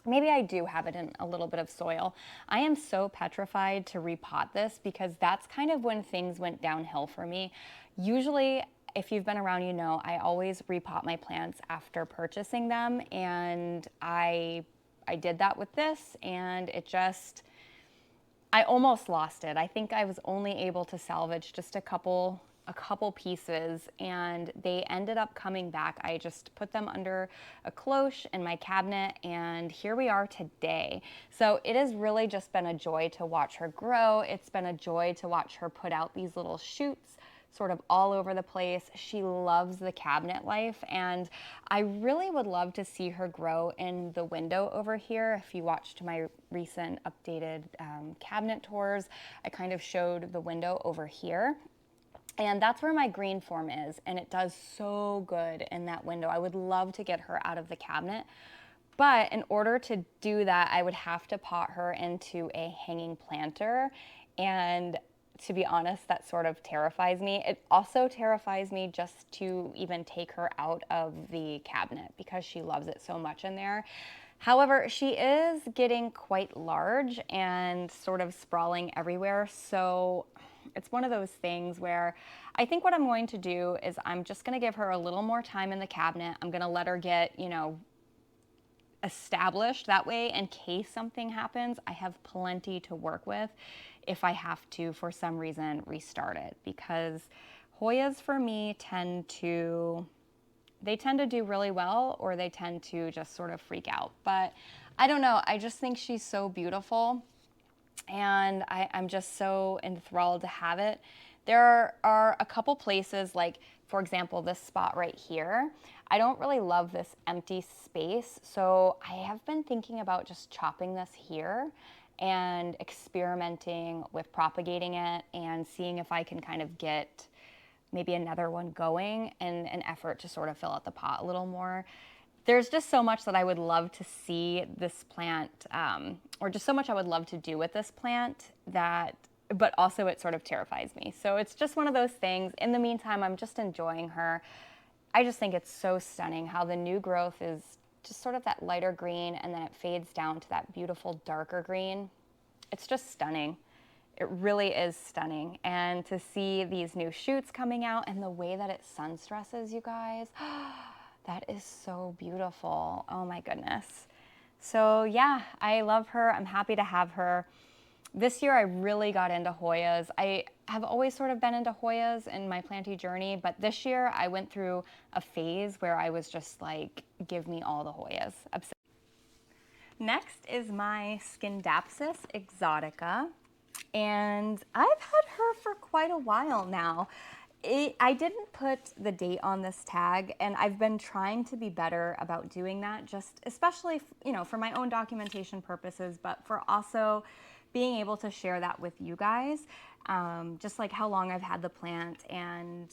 Maybe I do have it in a little bit of soil. I am so petrified to repot this because that's kind of when things went downhill for me. Usually, if you've been around, you know, I always repot my plants after purchasing them, and I did that with this, and it just, I almost lost it. I think I was only able to salvage just a couple pieces, and they ended up coming back. I just put them under a cloche in my cabinet, and here we are today. So it has really just been a joy to watch her grow. It's been a joy to watch her put out these little shoots sort of all over the place. She loves the cabinet life, and I really would love to see her grow in the window over here. If you watched my recent updated cabinet tours, I kind of showed the window over here. And that's where my green form is, and it does so good in that window. I would love to get her out of the cabinet, but in order to do that, I would have to pot her into a hanging planter, and to be honest, that sort of terrifies me. It also terrifies me just to even take her out of the cabinet because she loves it so much in there. However, she is getting quite large and sort of sprawling everywhere, so it's one of those things where I think what I'm going to do is I'm just going to give her a little more time in the cabinet. I'm going to let her get, you know, established. That way, in case something happens, I have plenty to work with if I have to, for some reason, restart it. Because Hoyas, for me, tend to do really well, or they tend to just sort of freak out. But I don't know. I just think she's so beautiful, and I'm just so enthralled to have it. There are a couple places, like, for example, this spot right here. I don't really love this empty space, so I have been thinking about just chopping this here and experimenting with propagating it and seeing if I can kind of get maybe another one going in an effort to sort of fill out the pot a little more. There's just so much that I would love to see this plant, or just so much I would love to do with this plant, that, but also it sort of terrifies me. So it's just one of those things. In the meantime, I'm just enjoying her. I just think it's so stunning how the new growth is just sort of that lighter green, and then it fades down to that beautiful darker green. It's just stunning. It really is stunning. And to see these new shoots coming out and the way that it sun stresses, you guys, that is so beautiful. Oh my goodness. So yeah, I love her. I'm happy to have her. This year I really got into Hoyas. I have always sort of been into Hoyas in my planting journey, but this year I went through a phase where I was just like, give me all the Hoyas. Next is my Scindapsus exotica, and I've had her for quite a while now. I didn't put the date on this tag, and I've been trying to be better about doing that, just especially, you know, for my own documentation purposes, but for also being able to share that with you guys, just like how long I've had the plant. And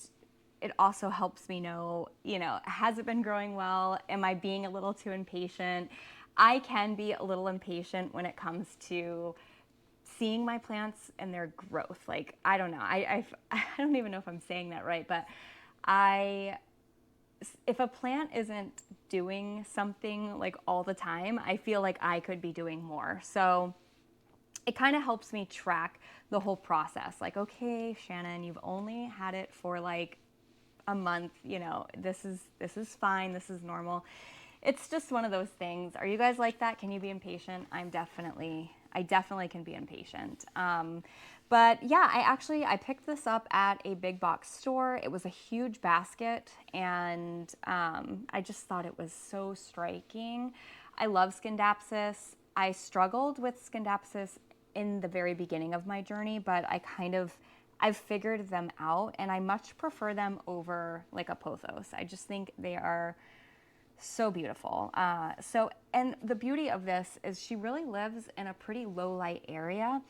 it also helps me know, you know, has it been growing well? Am I being a little too impatient? I can be a little impatient when it comes to seeing my plants and their growth. Like, I don't know, I don't even know if I'm saying that right, but if a plant isn't doing something like all the time, I feel like I could be doing more. So it kind of helps me track the whole process. Like, okay, Shannon, you've only had it for like a month, you know, this is fine, this is normal. It's just one of those things. Are you guys like that? Can you be impatient? I definitely can be impatient. But yeah, I picked this up at a big box store. It was a huge basket, and I just thought it was so striking. I love Scindapsus. I struggled with Scindapsus in the very beginning of my journey, but I kind of I've figured them out, and I much prefer them over like a pothos. I just think they are so beautiful. And the beauty of this is she really lives in a pretty low light area.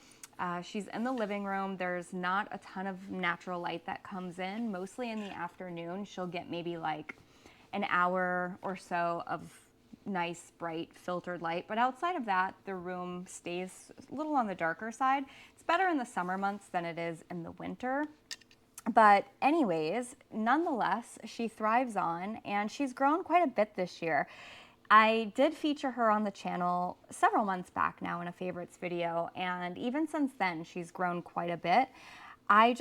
She's in the living room. There's not a ton of natural light that comes in. Mostly in the afternoon, she'll get maybe like an hour or so of nice, bright, filtered light. But outside of that, the room stays a little on the darker side. It's better in the summer months than it is in the winter. But anyways, nonetheless, she thrives on, and she's grown quite a bit this year. I did feature her on the channel several months back now in a favorites video, and even since then, she's grown quite a bit. I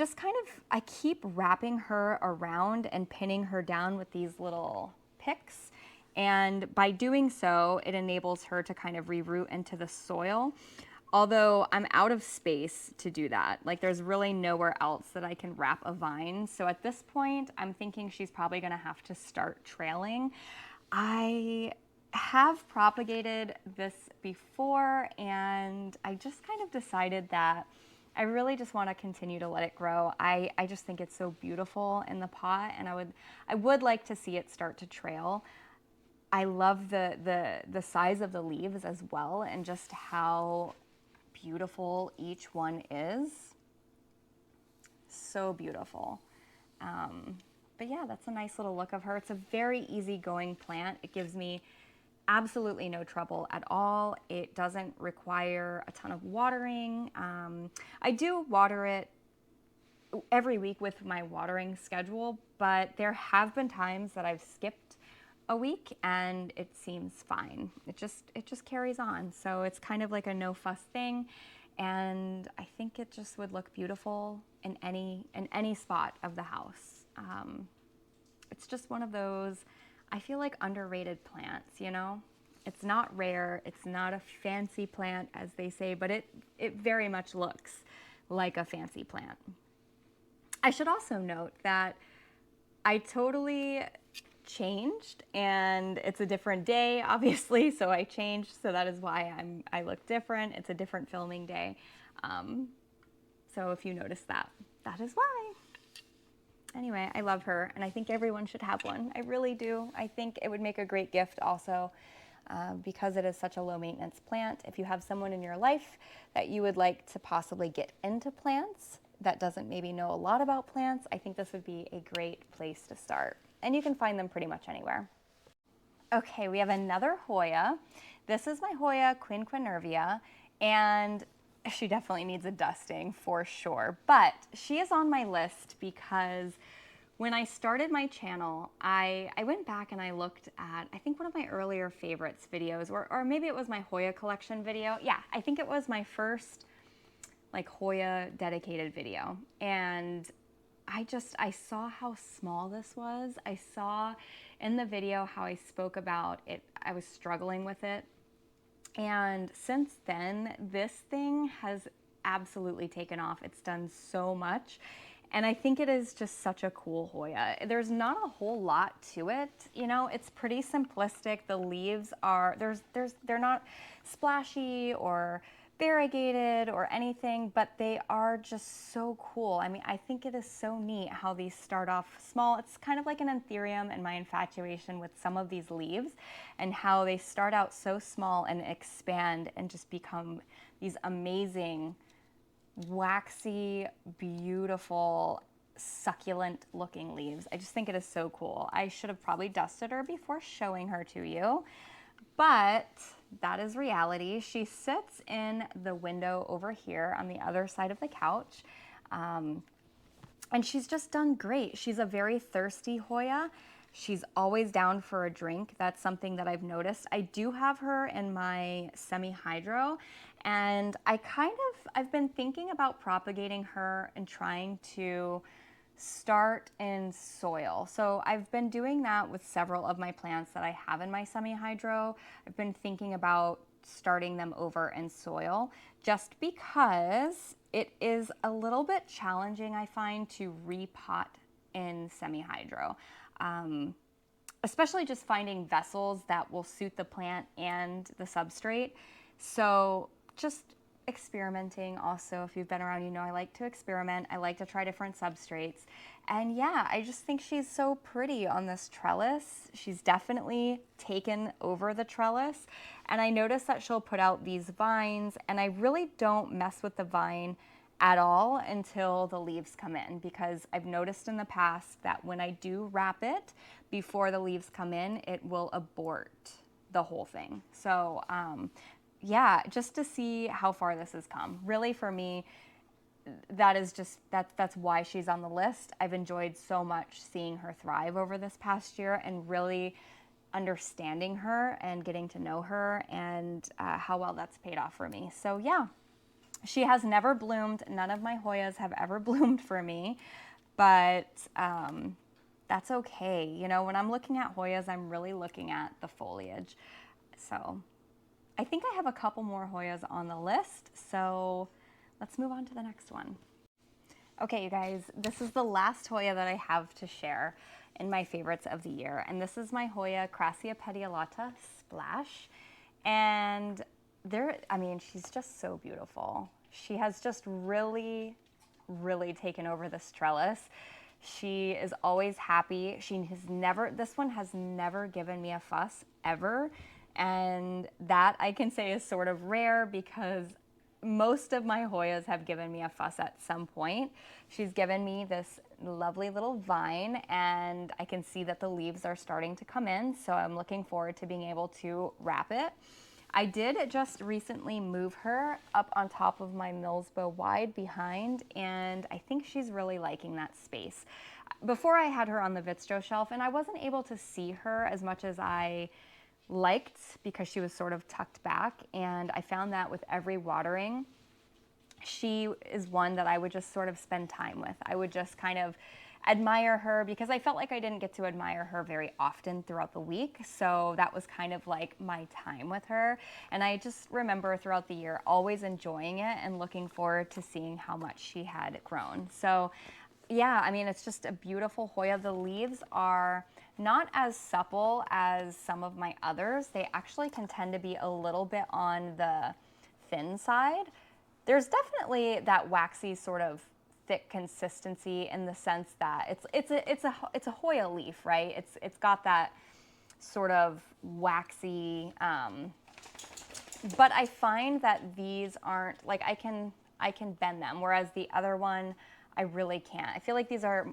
keep wrapping her around and pinning her down with these little picks. And by doing so, it enables her to kind of reroot into the soil. Although I'm out of space to do that. Like there's really nowhere else that I can wrap a vine. So at this point, I'm thinking she's probably gonna have to start trailing. I have propagated this before, and I just kind of decided that I really just want to continue to let it grow. I just think it's so beautiful in the pot, and I would like to see it start to trail. I love the size of the leaves as well, and just how beautiful each one is. So beautiful. But yeah, that's a nice little look of her. It's a very easygoing plant. It gives me absolutely no trouble at all. It doesn't require a ton of watering. I do water it every week with my watering schedule, but there have been times that I've skipped a week and it seems fine. It just carries on. So it's kind of like a no fuss thing, and I think it just would look beautiful in any spot of the house. It's just one of those, I feel like, underrated plants, you know? It's not rare, it's not a fancy plant as they say, but it very much looks like a fancy plant. I should also note that I totally changed, and it's a different day, obviously, so I changed, so that is why I look different. It's a different filming day. So if you notice that, that is why. Anyway, I love her, and I think everyone should have one. I really do. I think it would make a great gift also, because it is such a low maintenance plant. If you have someone in your life that you would like to possibly get into plants that doesn't maybe know a lot about plants, I think this would be a great place to start. And you can find them pretty much anywhere. Okay, we have another Hoya. This is my Hoya quinquenervia, and she definitely needs a dusting for sure. But she is on my list because when I started my channel, I went back and I looked at, I think, one of my earlier favorites videos, or maybe it was my Hoya collection video. Yeah, I think it was my first like Hoya dedicated video. And I saw how small this was. I saw in the video how I spoke about it. I was struggling with it. And since then, this thing has absolutely taken off. It's done so much. And I think it is just such a cool Hoya. There's not a whole lot to it. You know, it's pretty simplistic. The leaves are, they're not splashy or variegated or anything, but they are just so cool. I mean, I think it is so neat how these start off small. It's kind of like an anthurium and my infatuation with some of these leaves, and how they start out so small and expand and just become these amazing, waxy, beautiful, succulent looking leaves. I just think it is so cool. I should have probably dusted her before showing her to you, but that is reality. She sits in the window over here on the other side of the couch, and she's just done great. She's a very thirsty Hoya. She's always down for a drink. That's something that I've noticed. I do have her in my semi-hydro, and I've been thinking about propagating her and trying to start in soil. So I've been doing that with several of my plants that I have in my semi-hydro. I've been thinking about starting them over in soil, just because it is a little bit challenging, I find, to repot in semi-hydro. Especially just finding vessels that will suit the plant and the substrate. So just experimenting also. If you've been around, you know I like to experiment. I like to try different substrates. And yeah, I just think she's so pretty on this trellis. She's definitely taken over the trellis. And I noticed that she'll put out these vines, and I really don't mess with the vine at all until the leaves come in, because I've noticed in the past that when I do wrap it before the leaves come in, it will abort the whole thing. So yeah, just to see how far this has come. Really, for me, that is just, that's why she's on the list. I've enjoyed so much seeing her thrive over this past year and really understanding her and getting to know her, and how well that's paid off for me. So yeah, she has never bloomed. None of my Hoyas have ever bloomed for me, but that's okay. You know, when I'm looking at Hoyas, I'm really looking at the foliage. So I think I have a couple more Hoyas on the list, so let's move on to the next one. Okay, you guys, this is the last Hoya that I have to share in my favorites of the year, and this is my Hoya Crassia petiolata Splash. And I mean, she's just so beautiful. She has just really, really taken over this trellis. She is always happy. This one has never given me a fuss ever. And that I can say is sort of rare, because most of my Hoyas have given me a fuss at some point. She's given me this lovely little vine, and I can see that the leaves are starting to come in, so I'm looking forward to being able to wrap it. I did just recently move her up on top of my Millsbow wide behind, and I think she's really liking that space. Before, I had her on the Vitstro shelf, and I wasn't able to see her as much as I liked, because she was sort of tucked back, and I found that with every watering, she is one that I would just sort of spend time with. I would just kind of admire her, because I felt like I didn't get to admire her very often throughout the week. So that was kind of like my time with her. And I just remember throughout the year always enjoying it and looking forward to seeing how much she had grown. So yeah, I mean, it's just a beautiful Hoya. The leaves are not as supple as some of my others. They actually can tend to be a little bit on the thin side. There's definitely that waxy sort of thick consistency, in the sense that it's a Hoya leaf, right? It's got that sort of waxy, but I find that these aren't, like, I can bend them, whereas the other one I really can't. I feel like these are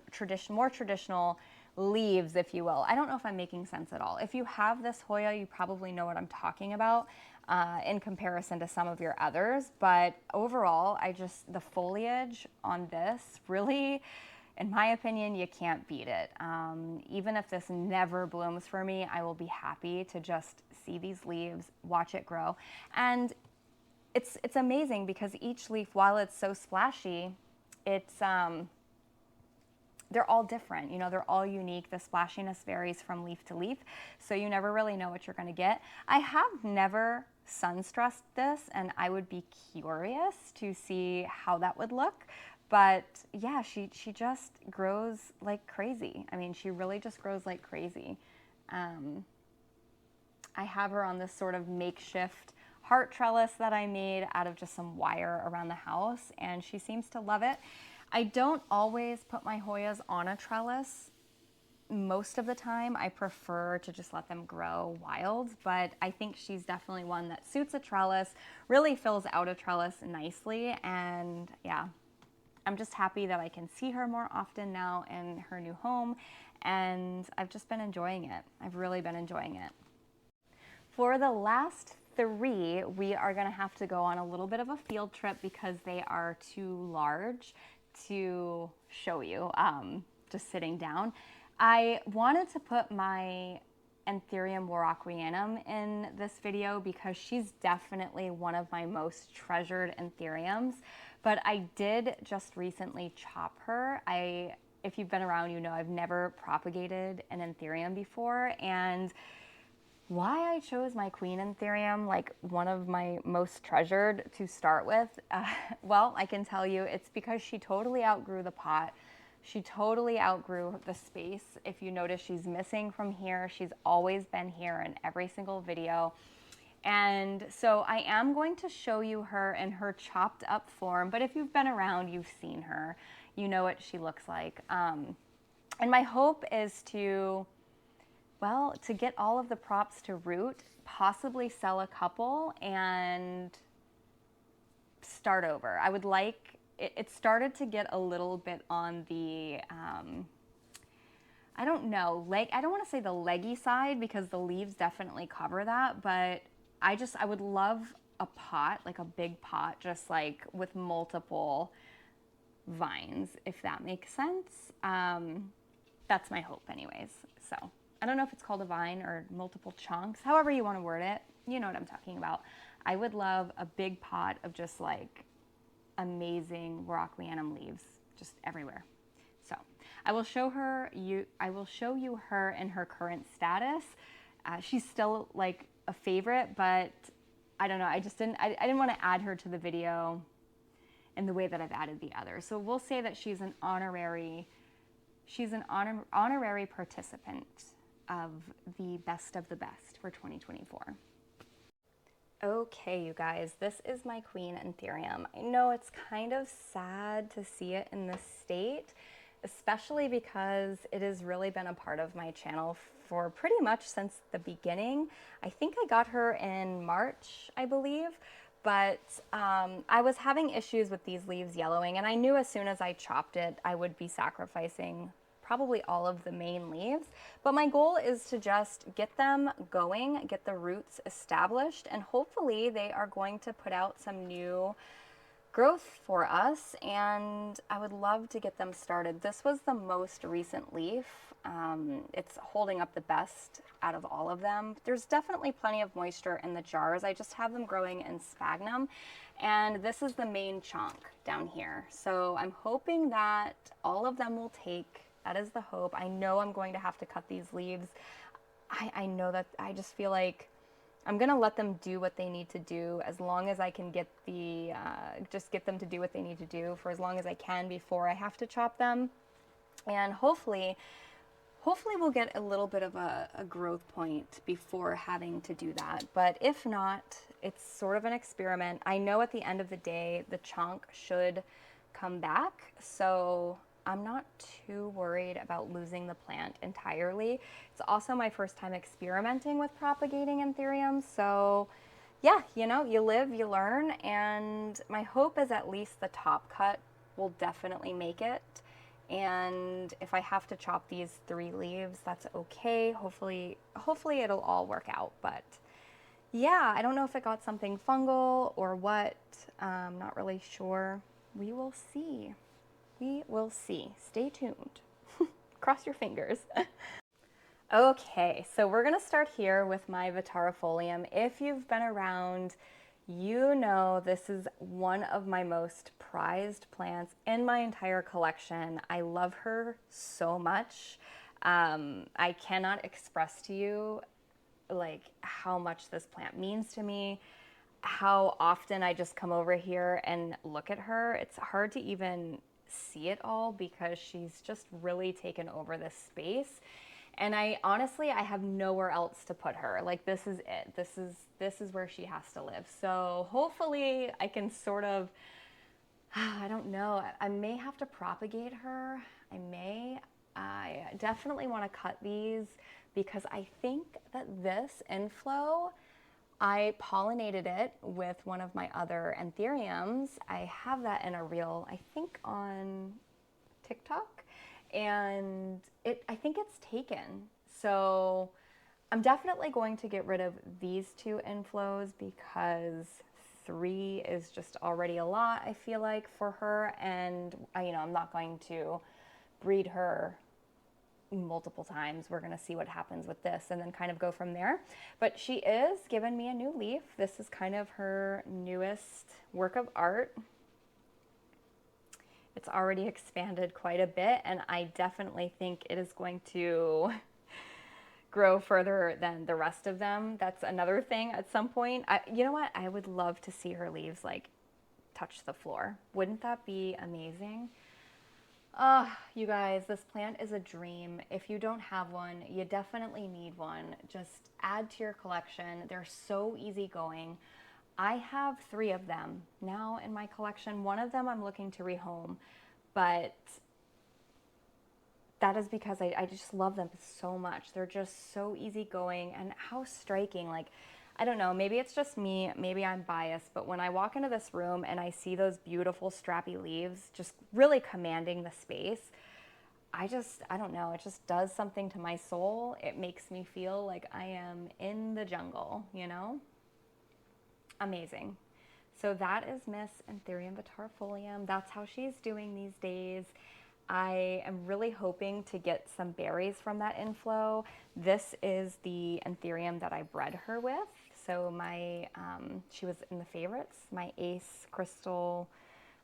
more traditional leaves, if you will. I don't know if I'm making sense at all. If you have this Hoya, you probably know what I'm talking about in comparison to some of your others. But overall, the foliage on this really, in my opinion, you can't beat it. Even if this never blooms for me, I will be happy to just see these leaves, watch it grow. And it's amazing, because each leaf, while it's so splashy, they're all different, you know, they're all unique. The splashiness varies from leaf to leaf, so you never really know what you're going to get. I have never sun stressed this, and I would be curious to see how that would look. But yeah, she just grows like crazy. I mean, she really just grows like crazy. I have her on this sort of makeshift heart trellis that I made out of just some wire around the house, and she seems to love it. I don't always put my Hoyas on a trellis. Most of the time, I prefer to just let them grow wild, but I think she's definitely one that suits a trellis, really fills out a trellis nicely, and yeah, I'm just happy that I can see her more often now in her new home, and I've just been enjoying it. I've really been enjoying it. For the last 3, we are going to have to go on a little bit of a field trip, because they are too large to show you just sitting down. I wanted to put my Anthurium warocqueanum in this video, because she's definitely one of my most treasured Anthuriums, but I did just recently chop her. If you've been around, you know I've never propagated an Anthurium before, and why I chose my Queen Anthurium, like one of my most treasured to start with, well, I can tell you it's because she totally outgrew the pot. She totally outgrew the space. If you notice, she's missing from here. She's always been here in every single video. And so I am going to show you her in her chopped up form, but if you've been around, you've seen her, you know what she looks like. And my hope is to, well, to get all of the props to root, possibly sell a couple, and start over. I would like, it started to get a little bit on the, I don't know, I don't want to say the leggy side because the leaves definitely cover that, but I would love a pot, like a big pot, just like with multiple vines, if that makes sense. That's my hope anyways. So I don't know if it's called a vine or multiple chunks, however you want to word it, you know what I'm talking about. I would love a big pot of just like amazing warocqueanum leaves just everywhere. So I will show you her in her current status. She's still like a favorite, but I don't know. I didn't want to add her to the video in the way that I've added the others. So we'll say that she's an honorary participant of the best for 2024. Okay, you guys, this is my queen Anthurium. I know it's kind of sad to see it in this state, especially because it has really been a part of my channel for pretty much since the beginning. I think I got her in March, I believe, but I was having issues with these leaves yellowing, and I knew as soon as I chopped it, I would be sacrificing probably all of the main leaves. But my goal is to just get them going, get the roots established, and hopefully they are going to put out some new growth for us, and I would love to get them started. This was the most recent leaf. It's holding up the best out of all of them. There's definitely plenty of moisture in the jars. I just have them growing in sphagnum, and this is the main chunk down here. So I'm hoping that all of them will take. That is the hope. I know I'm going to have to cut these leaves. I know that. I just feel like I'm gonna let them do what they need to do as long as I can get the, just get them to do what they need to do for as long as I can before I have to chop them. And hopefully we'll get a little bit of a growth point before having to do that. But if not, it's sort of an experiment. I know at the end of the day, the chunk should come back. So I'm not too worried about losing the plant entirely. It's also my first time experimenting with propagating anthuriums, so yeah, you know, you live, you learn, and my hope is at least the top cut will definitely make it. And if I have to chop these 3 leaves, that's okay. Hopefully it'll all work out, but yeah, I don't know if it got something fungal or what. Not really sure. We will see. We will see. Stay tuned. Cross your fingers. Okay, so we're gonna start here with my Vittarifolium. If you've been around, you know this is one of my most prized plants in my entire collection. I love her so much. I cannot express to you like how much this plant means to me, how often I just come over here and look at her. It's hard to even see it all because she's just really taken over this space, and I honestly have nowhere else to put her. Like, this is it. This is where she has to live. So hopefully I can sort of, I don't know, I may have to propagate her. I definitely want to cut these because I think that this inflow, I pollinated it with one of my other anthuriums. I have that in a reel, I think on TikTok, and I think it's taken. So I'm definitely going to get rid of these 2 inflows because 3 is just already a lot, I feel like, for her, and you know, I'm not going to breed her multiple times. We're gonna see what happens with this and then kind of go from there. But she is giving me a new leaf. This is kind of her newest work of art. It's already expanded quite a bit, and I definitely think it is going to grow further than the rest of them. That's another thing at some point. You know what? I would love to see her leaves like touch the floor. Wouldn't that be amazing? You guys, this plant is a dream. If you don't have one, you definitely need one. Just add to your collection. They're so easygoing. I have 3 of them now in my collection. One of them I'm looking to rehome, but that is because I just love them so much. They're just so easygoing, and how striking. Like, I don't know, maybe it's just me, maybe I'm biased, but when I walk into this room and I see those beautiful strappy leaves just really commanding the space, I don't know, it just does something to my soul. It makes me feel like I am in the jungle, you know? Amazing. So that is Miss Anthurium Vittarifolium. That's how she's doing these days. I am really hoping to get some berries from that inflow. This is the Anthurium that I bred her with. So she was in the favorites, my Ace Crystal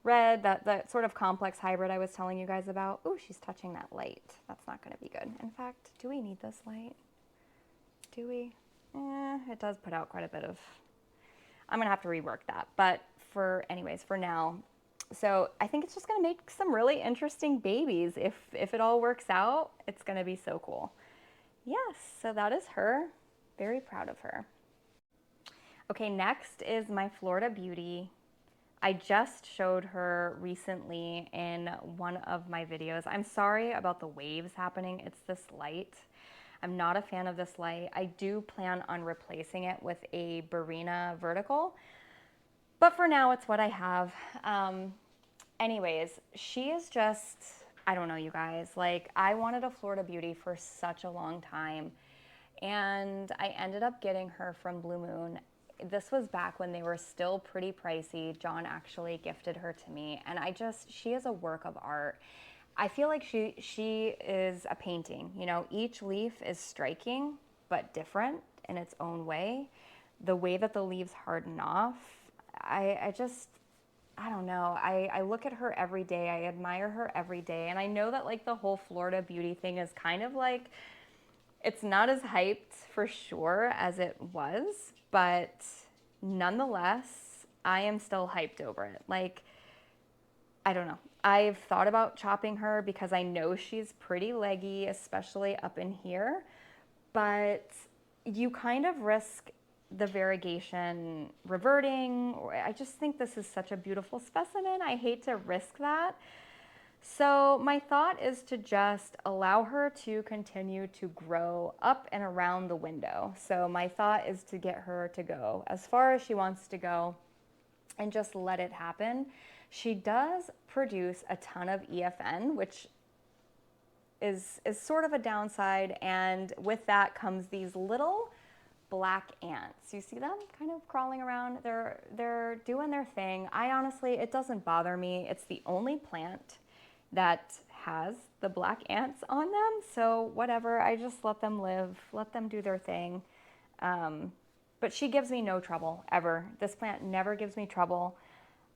Red, that sort of complex hybrid I was telling you guys about. Oh, she's touching that light. That's not going to be good. In fact, do we need this light? Do we? It does put out quite a bit of... I'm going to have to rework that. But anyways, for now, so I think it's just going to make some really interesting babies. If it all works out, it's going to be so cool. Yes, so that is her. Very proud of her. Okay, next is my Florida Beauty. I just showed her recently in one of my videos. I'm sorry about the waves happening. It's this light. I'm not a fan of this light. I do plan on replacing it with a Barina vertical, but for now it's what I have. Anyways, she is just, I don't know, you guys, like, I wanted a Florida Beauty for such a long time, and I ended up getting her from Blue Moon. This was back when they were still pretty pricey. John actually gifted her to me, and she is a work of art. I feel like she is a painting. You know, each leaf is striking, but different in its own way. The way that the leaves harden off, I don't know. I look at her every day. I admire her every day. And I know that, like, the whole Florida Beauty thing is kind of like, it's not as hyped for sure as it was, but nonetheless, I am still hyped over it. Like, I don't know. I've thought about chopping her because I know she's pretty leggy, especially up in here, but you kind of risk the variegation reverting. I just think this is such a beautiful specimen. I hate to risk that. So my thought is to just allow her to continue to grow up and around the window. So my thought is to get her to go as far as she wants to go and just let it happen. She does produce a ton of EFN, which is sort of a downside, and with that comes these little black ants. You see them kind of crawling around? They're doing their thing. It doesn't bother me. It's the only plant that has the black ants on them, so whatever, I just let them live, let them do their thing. But she gives me no trouble, ever. This plant never gives me trouble.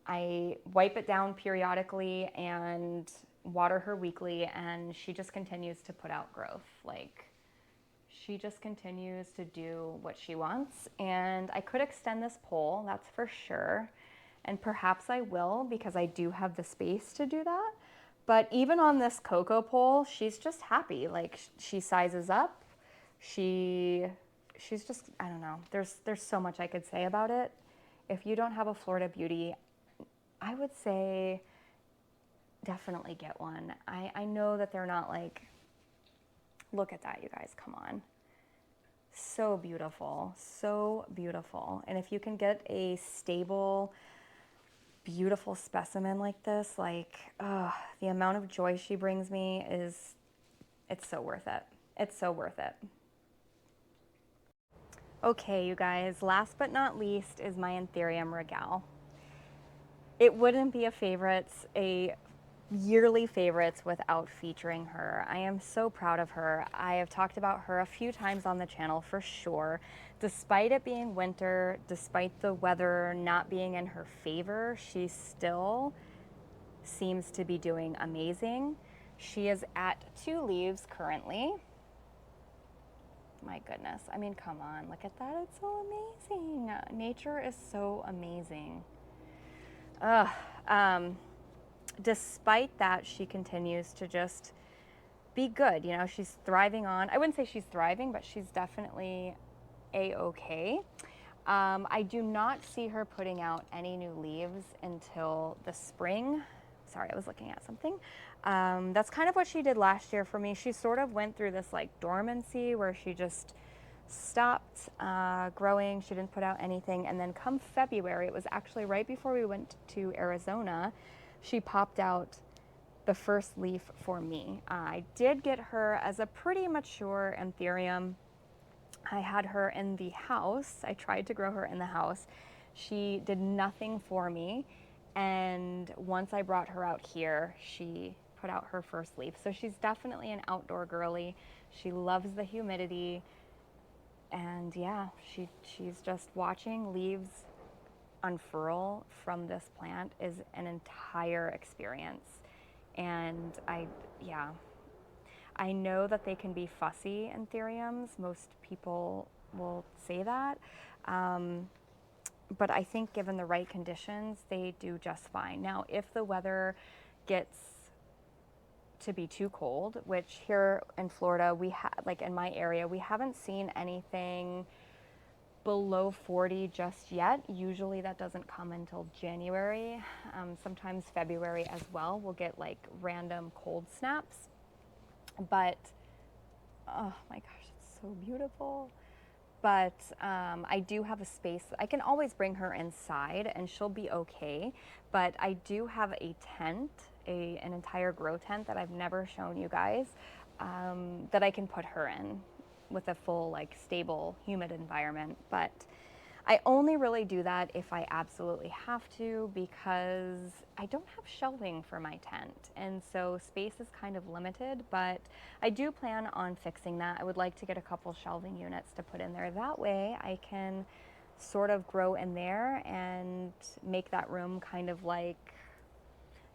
I wipe it down periodically and water her weekly, and she just continues to put out growth. Like, she just continues to do what she wants, and I could extend this pole, that's for sure, and perhaps I will because I do have the space to do that. But even on this cocoa pole, she's just happy. Like, she sizes up. She's just, I don't know. There's so much I could say about it. If you don't have a Florida Beauty, I would say definitely get one. I know that they're not like, look at that, you guys, come on. So beautiful, so beautiful. And if you can get a stable, beautiful specimen like this, like, the amount of joy she brings me it's so worth it. It's so worth it. Okay, you guys, last but not least is my Anthurium regale. It wouldn't be a yearly favorites without featuring her. I am so proud of her. I have talked about her a few times on the channel for sure. Despite it being winter, despite the weather not being in her favor, she still seems to be doing amazing. She is at 2 leaves currently. My goodness, I mean, come on, look at that, it's so amazing. Nature is so amazing. despite that, she continues to just be good. You know, she's thriving on, I wouldn't say she's thriving, but she's definitely a-okay. I do not see her putting out any new leaves until the spring. Sorry, I was looking at something. That's kind of what she did last year for me. She sort of went through this like dormancy where she just stopped growing. She didn't put out anything. And then come February, it was actually right before we went to Arizona, she popped out the first leaf for me. I did get her as a pretty mature anthurium. I had her in the house. I tried to grow her in the house. She did nothing for me. And once I brought her out here, she put out her first leaf. So she's definitely an outdoor girly. She loves the humidity. And yeah, she's just watching leaves unfurl from this plant is an entire experience. And I know that they can be fussy anthuriums. Most people will say that. But I think given the right conditions, they do just fine. Now, if the weather gets to be too cold, which here in Florida, like in my area, we haven't seen anything below 40 just yet. Usually that doesn't come until January. Sometimes February as well. We'll get like random cold snaps. But, oh my gosh, it's so beautiful. But I do have a space. I can always bring her inside and she'll be okay. But I do have a tent, an entire grow tent that I've never shown you guys, that I can put her in with a full, like, stable, humid environment. But I only really do that if I absolutely have to, because I don't have shelving for my tent, and so space is kind of limited. But I do plan on fixing that. I would like to get a couple shelving units to put in there. That way I can sort of grow in there and make that room kind of like,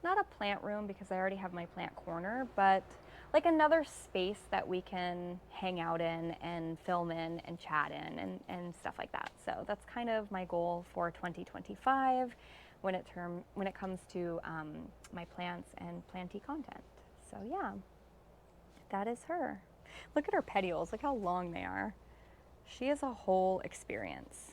not a plant room because I already have my plant corner, but like another space that we can hang out in and film in and chat in and stuff like that. So that's kind of my goal for 2025 when it comes to my plants and planty content. So yeah, that is her. Look at her petioles, look how long they are. She is a whole experience.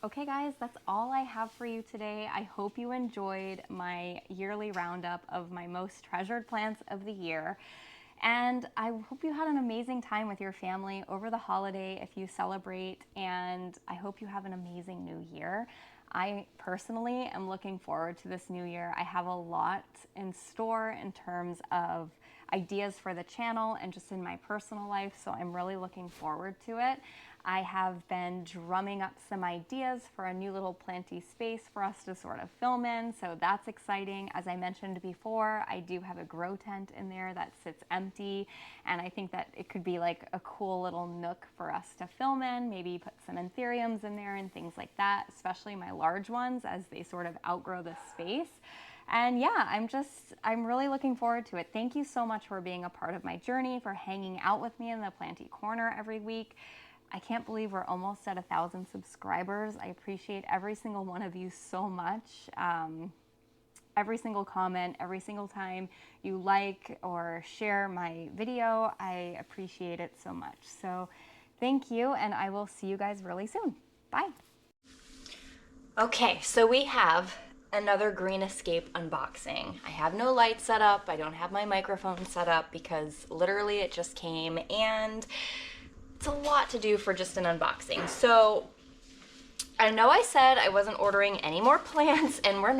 Okay guys, that's all I have for you today. I hope you enjoyed my yearly roundup of my most treasured plants of the year. And I hope you had an amazing time with your family over the holiday if you celebrate, and I hope you have an amazing new year. I personally am looking forward to this new year. I have a lot in store in terms of ideas for the channel and just in my personal life, so I'm really looking forward to it. I have been drumming up some ideas for a new little planty space for us to sort of film in, so that's exciting. As I mentioned before, I do have a grow tent in there that sits empty, and I think that it could be like a cool little nook for us to film in, maybe put some anthuriums in there and things like that, especially my large ones as they sort of outgrow this space. And yeah, I'm really looking forward to it. Thank you so much for being a part of my journey, for hanging out with me in the Planty Corner every week. I can't believe we're almost at 1,000 subscribers. I appreciate every single one of you so much. Every single comment, every single time you like or share my video, I appreciate it so much. So thank you, and I will see you guys really soon. Bye. Okay, so we have another Green Escape unboxing. I have no light set up. I don't have my microphone set up because literally it just came, and it's a lot to do for just an unboxing. So I know I said I wasn't ordering any more plants, and we're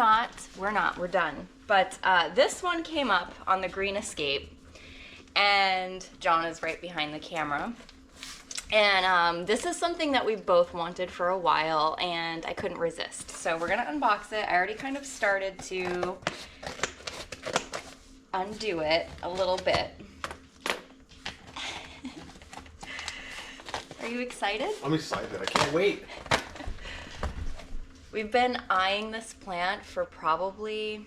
done. But this one came up on the Green Escape, and John is right behind the camera. And this is something that we both wanted for a while, and I couldn't resist. So we're gonna unbox it. I already kind of started to undo it a little bit. Are you excited? I'm excited. I can't wait. We've been eyeing this plant for probably,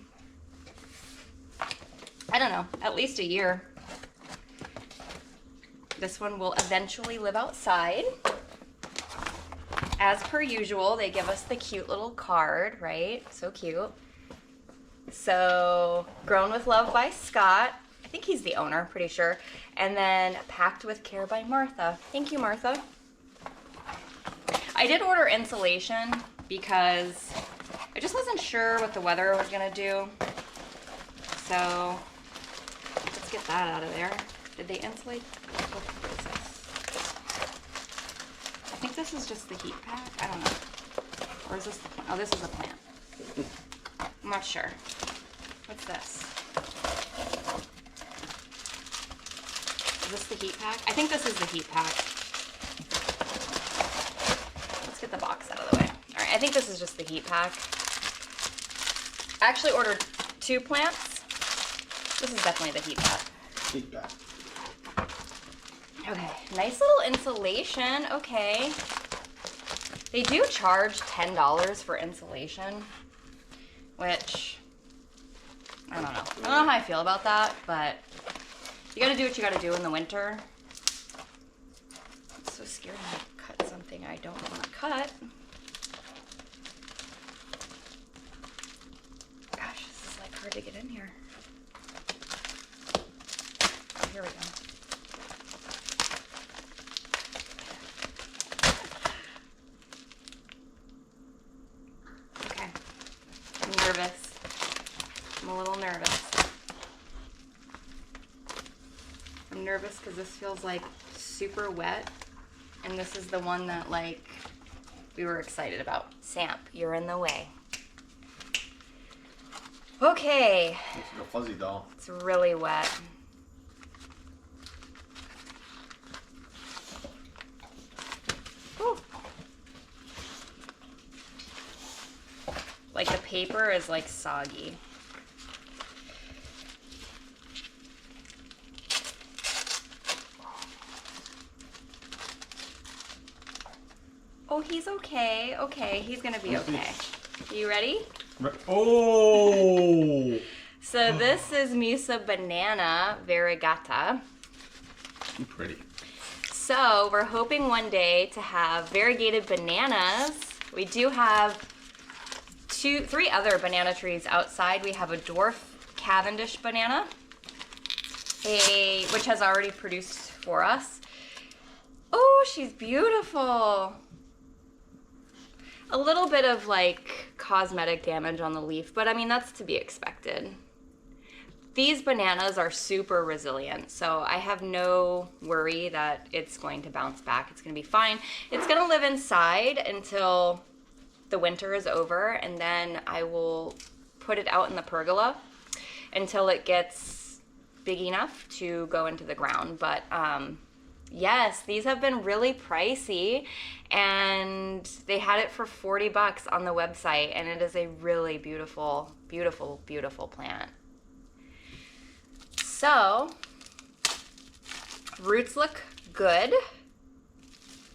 I don't know, at least a year. This one will eventually live outside. As per usual, they give us the cute little card, right? So cute. So, grown with love by Scott. I think he's the owner, pretty sure. And then packed with care by Martha. Thank you, Martha. I did order insulation because I just wasn't sure what the weather was gonna do. So, let's get that out of there. Did they insulate? What is this? I think this is just the heat pack. I don't know. Or is this the plant? Oh, this is a plant. I'm not sure. What's this? Is this the heat pack? I think this is the heat pack. Let's get the box out of the way. All right, I think this is just the heat pack. I actually ordered 2 plants. This is definitely the heat pack. Heat pack. Okay, nice little insulation. Okay. They do charge $10 for insulation, which I don't know. I don't know how I feel about that, but you gotta do what you gotta do in the winter. I'm so scared I'm gonna cut something I don't want to cut. Gosh, this is like hard to get in here. Oh, here we go. Okay, I'm nervous. I'm a little nervous. I'm nervous because this feels like super wet, and this is the one that like we were excited about. Samp, you're in the way. Okay. It's like a fuzzy doll. It's really wet. Whew. Like the paper is like soggy. Oh, he's okay. Okay, he's gonna be okay. You ready? Oh! So this is Musa banana variegata. Pretty. So we're hoping one day to have variegated bananas. We do have 3 other banana trees outside. We have a dwarf Cavendish banana, which has already produced for us. Oh, she's beautiful. A little bit of like cosmetic damage on the leaf, but I mean, that's to be expected. These bananas are super resilient, so I have no worry that it's going to bounce back. It's gonna be fine. It's gonna live inside until the winter is over, and then I will put it out in the pergola until it gets big enough to go into the ground. But yes, these have been really pricey, and they had it for $40 on the website, and it is a really beautiful, beautiful, beautiful plant. So, roots look good.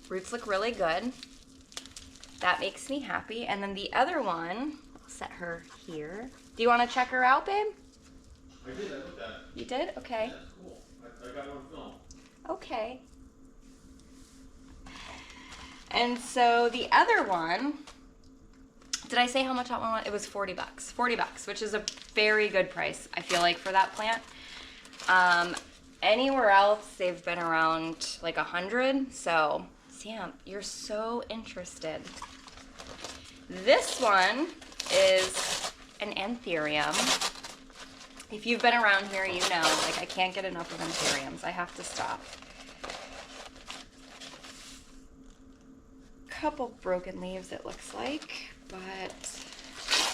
Roots look really good. That makes me happy. And then the other one, I'll set her here. Do you want to check her out, babe? I did, I looked at it. You did? Okay. Yeah, it's cool. I got it on film. Okay. And so the other one, did I say how much that one was? It was $40. $40, which is a very good price, I feel like, for that plant. Anywhere else, they've been around like 100. So, Sam, you're so interested. This one is an anthurium. If you've been around here, you know, like I can't get enough of anthuriums. I have to stop. Couple broken leaves, it looks like, but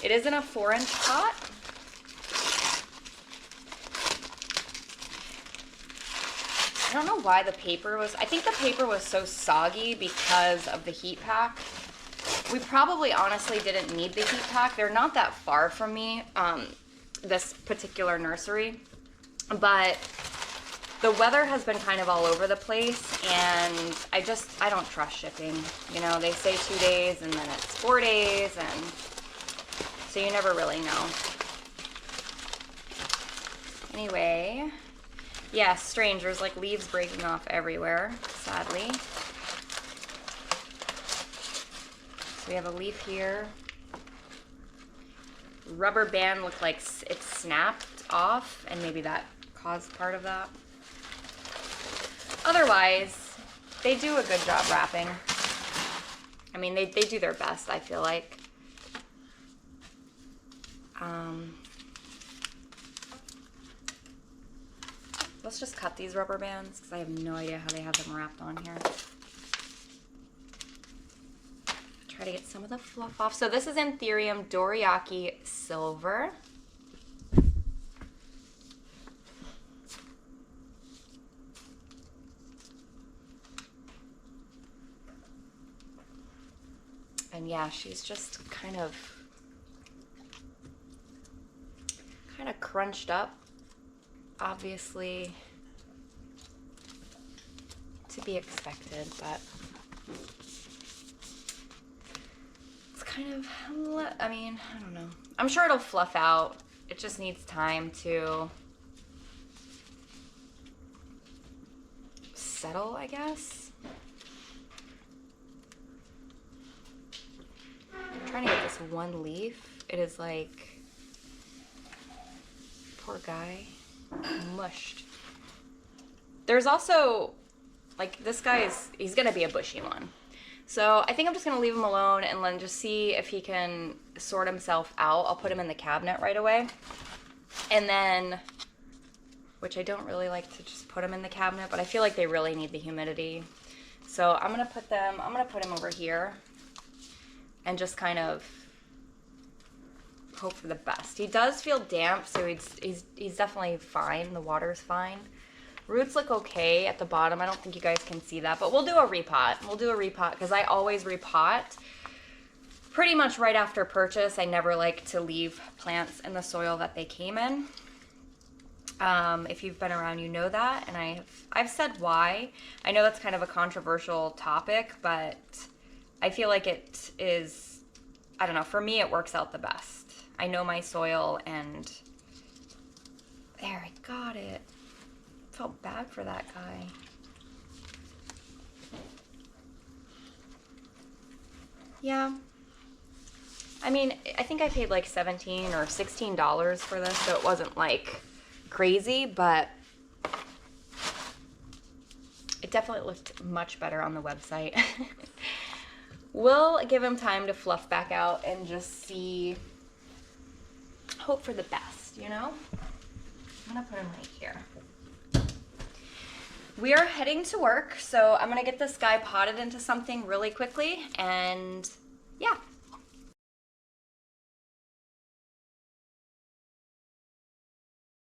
it is in a 4-inch pot. I don't know why the paper was, I think the paper was so soggy because of the heat pack. We probably honestly didn't need the heat pack. They're not that far from me, this particular nursery, but the weather has been kind of all over the place, and I don't trust shipping. You know, they say 2 days and then it's 4 days, and so you never really know. Anyway, yeah, strange. There's like leaves breaking off everywhere, sadly. So we have a leaf here. rubber band looked like it snapped off, and maybe that caused part of that. Otherwise, they do a good job wrapping. I mean, they do their best, I feel like. Let's just cut these rubber bands because I have no idea how they have them wrapped on here. Try to get some of the fluff off. So this is Anthurium Doriaki Silver. And yeah, she's just kind of crunched up. Obviously to be expected, but it's kind of, I mean, I don't know. I'm sure it'll fluff out. It just needs time to settle, I guess. I'm trying to get this one leaf. It is like, poor guy, mushed. There's also, like, this guy he's gonna be a bushy one. So I think I'm just gonna leave him alone and then just see if he can sort himself out. I'll put him in the cabinet right away. And then, which I don't really like to just put them in the cabinet, but I feel like they really need the humidity. So I'm gonna put him over here and just kind of hope for the best. He does feel damp, so he's definitely fine. The water's fine. Roots look okay at the bottom. I don't think you guys can see that, but we'll do a repot. We'll do a repot because I always repot pretty much right after purchase. I never like to leave plants in the soil that they came in. If you've been around, you know that, and I've said why. I know that's kind of a controversial topic, but I feel like it is, I don't know, for me it works out the best. I know my soil, and there, I got it. Felt bad for that guy. Yeah. I mean, I think I paid like $17 or $16 for this, so it wasn't like crazy, but it definitely looked much better on the website. We'll give him time to fluff back out and just see, hope for the best, you know? I'm gonna put him right here. We are heading to work, so I'm gonna get this guy potted into something really quickly, and yeah,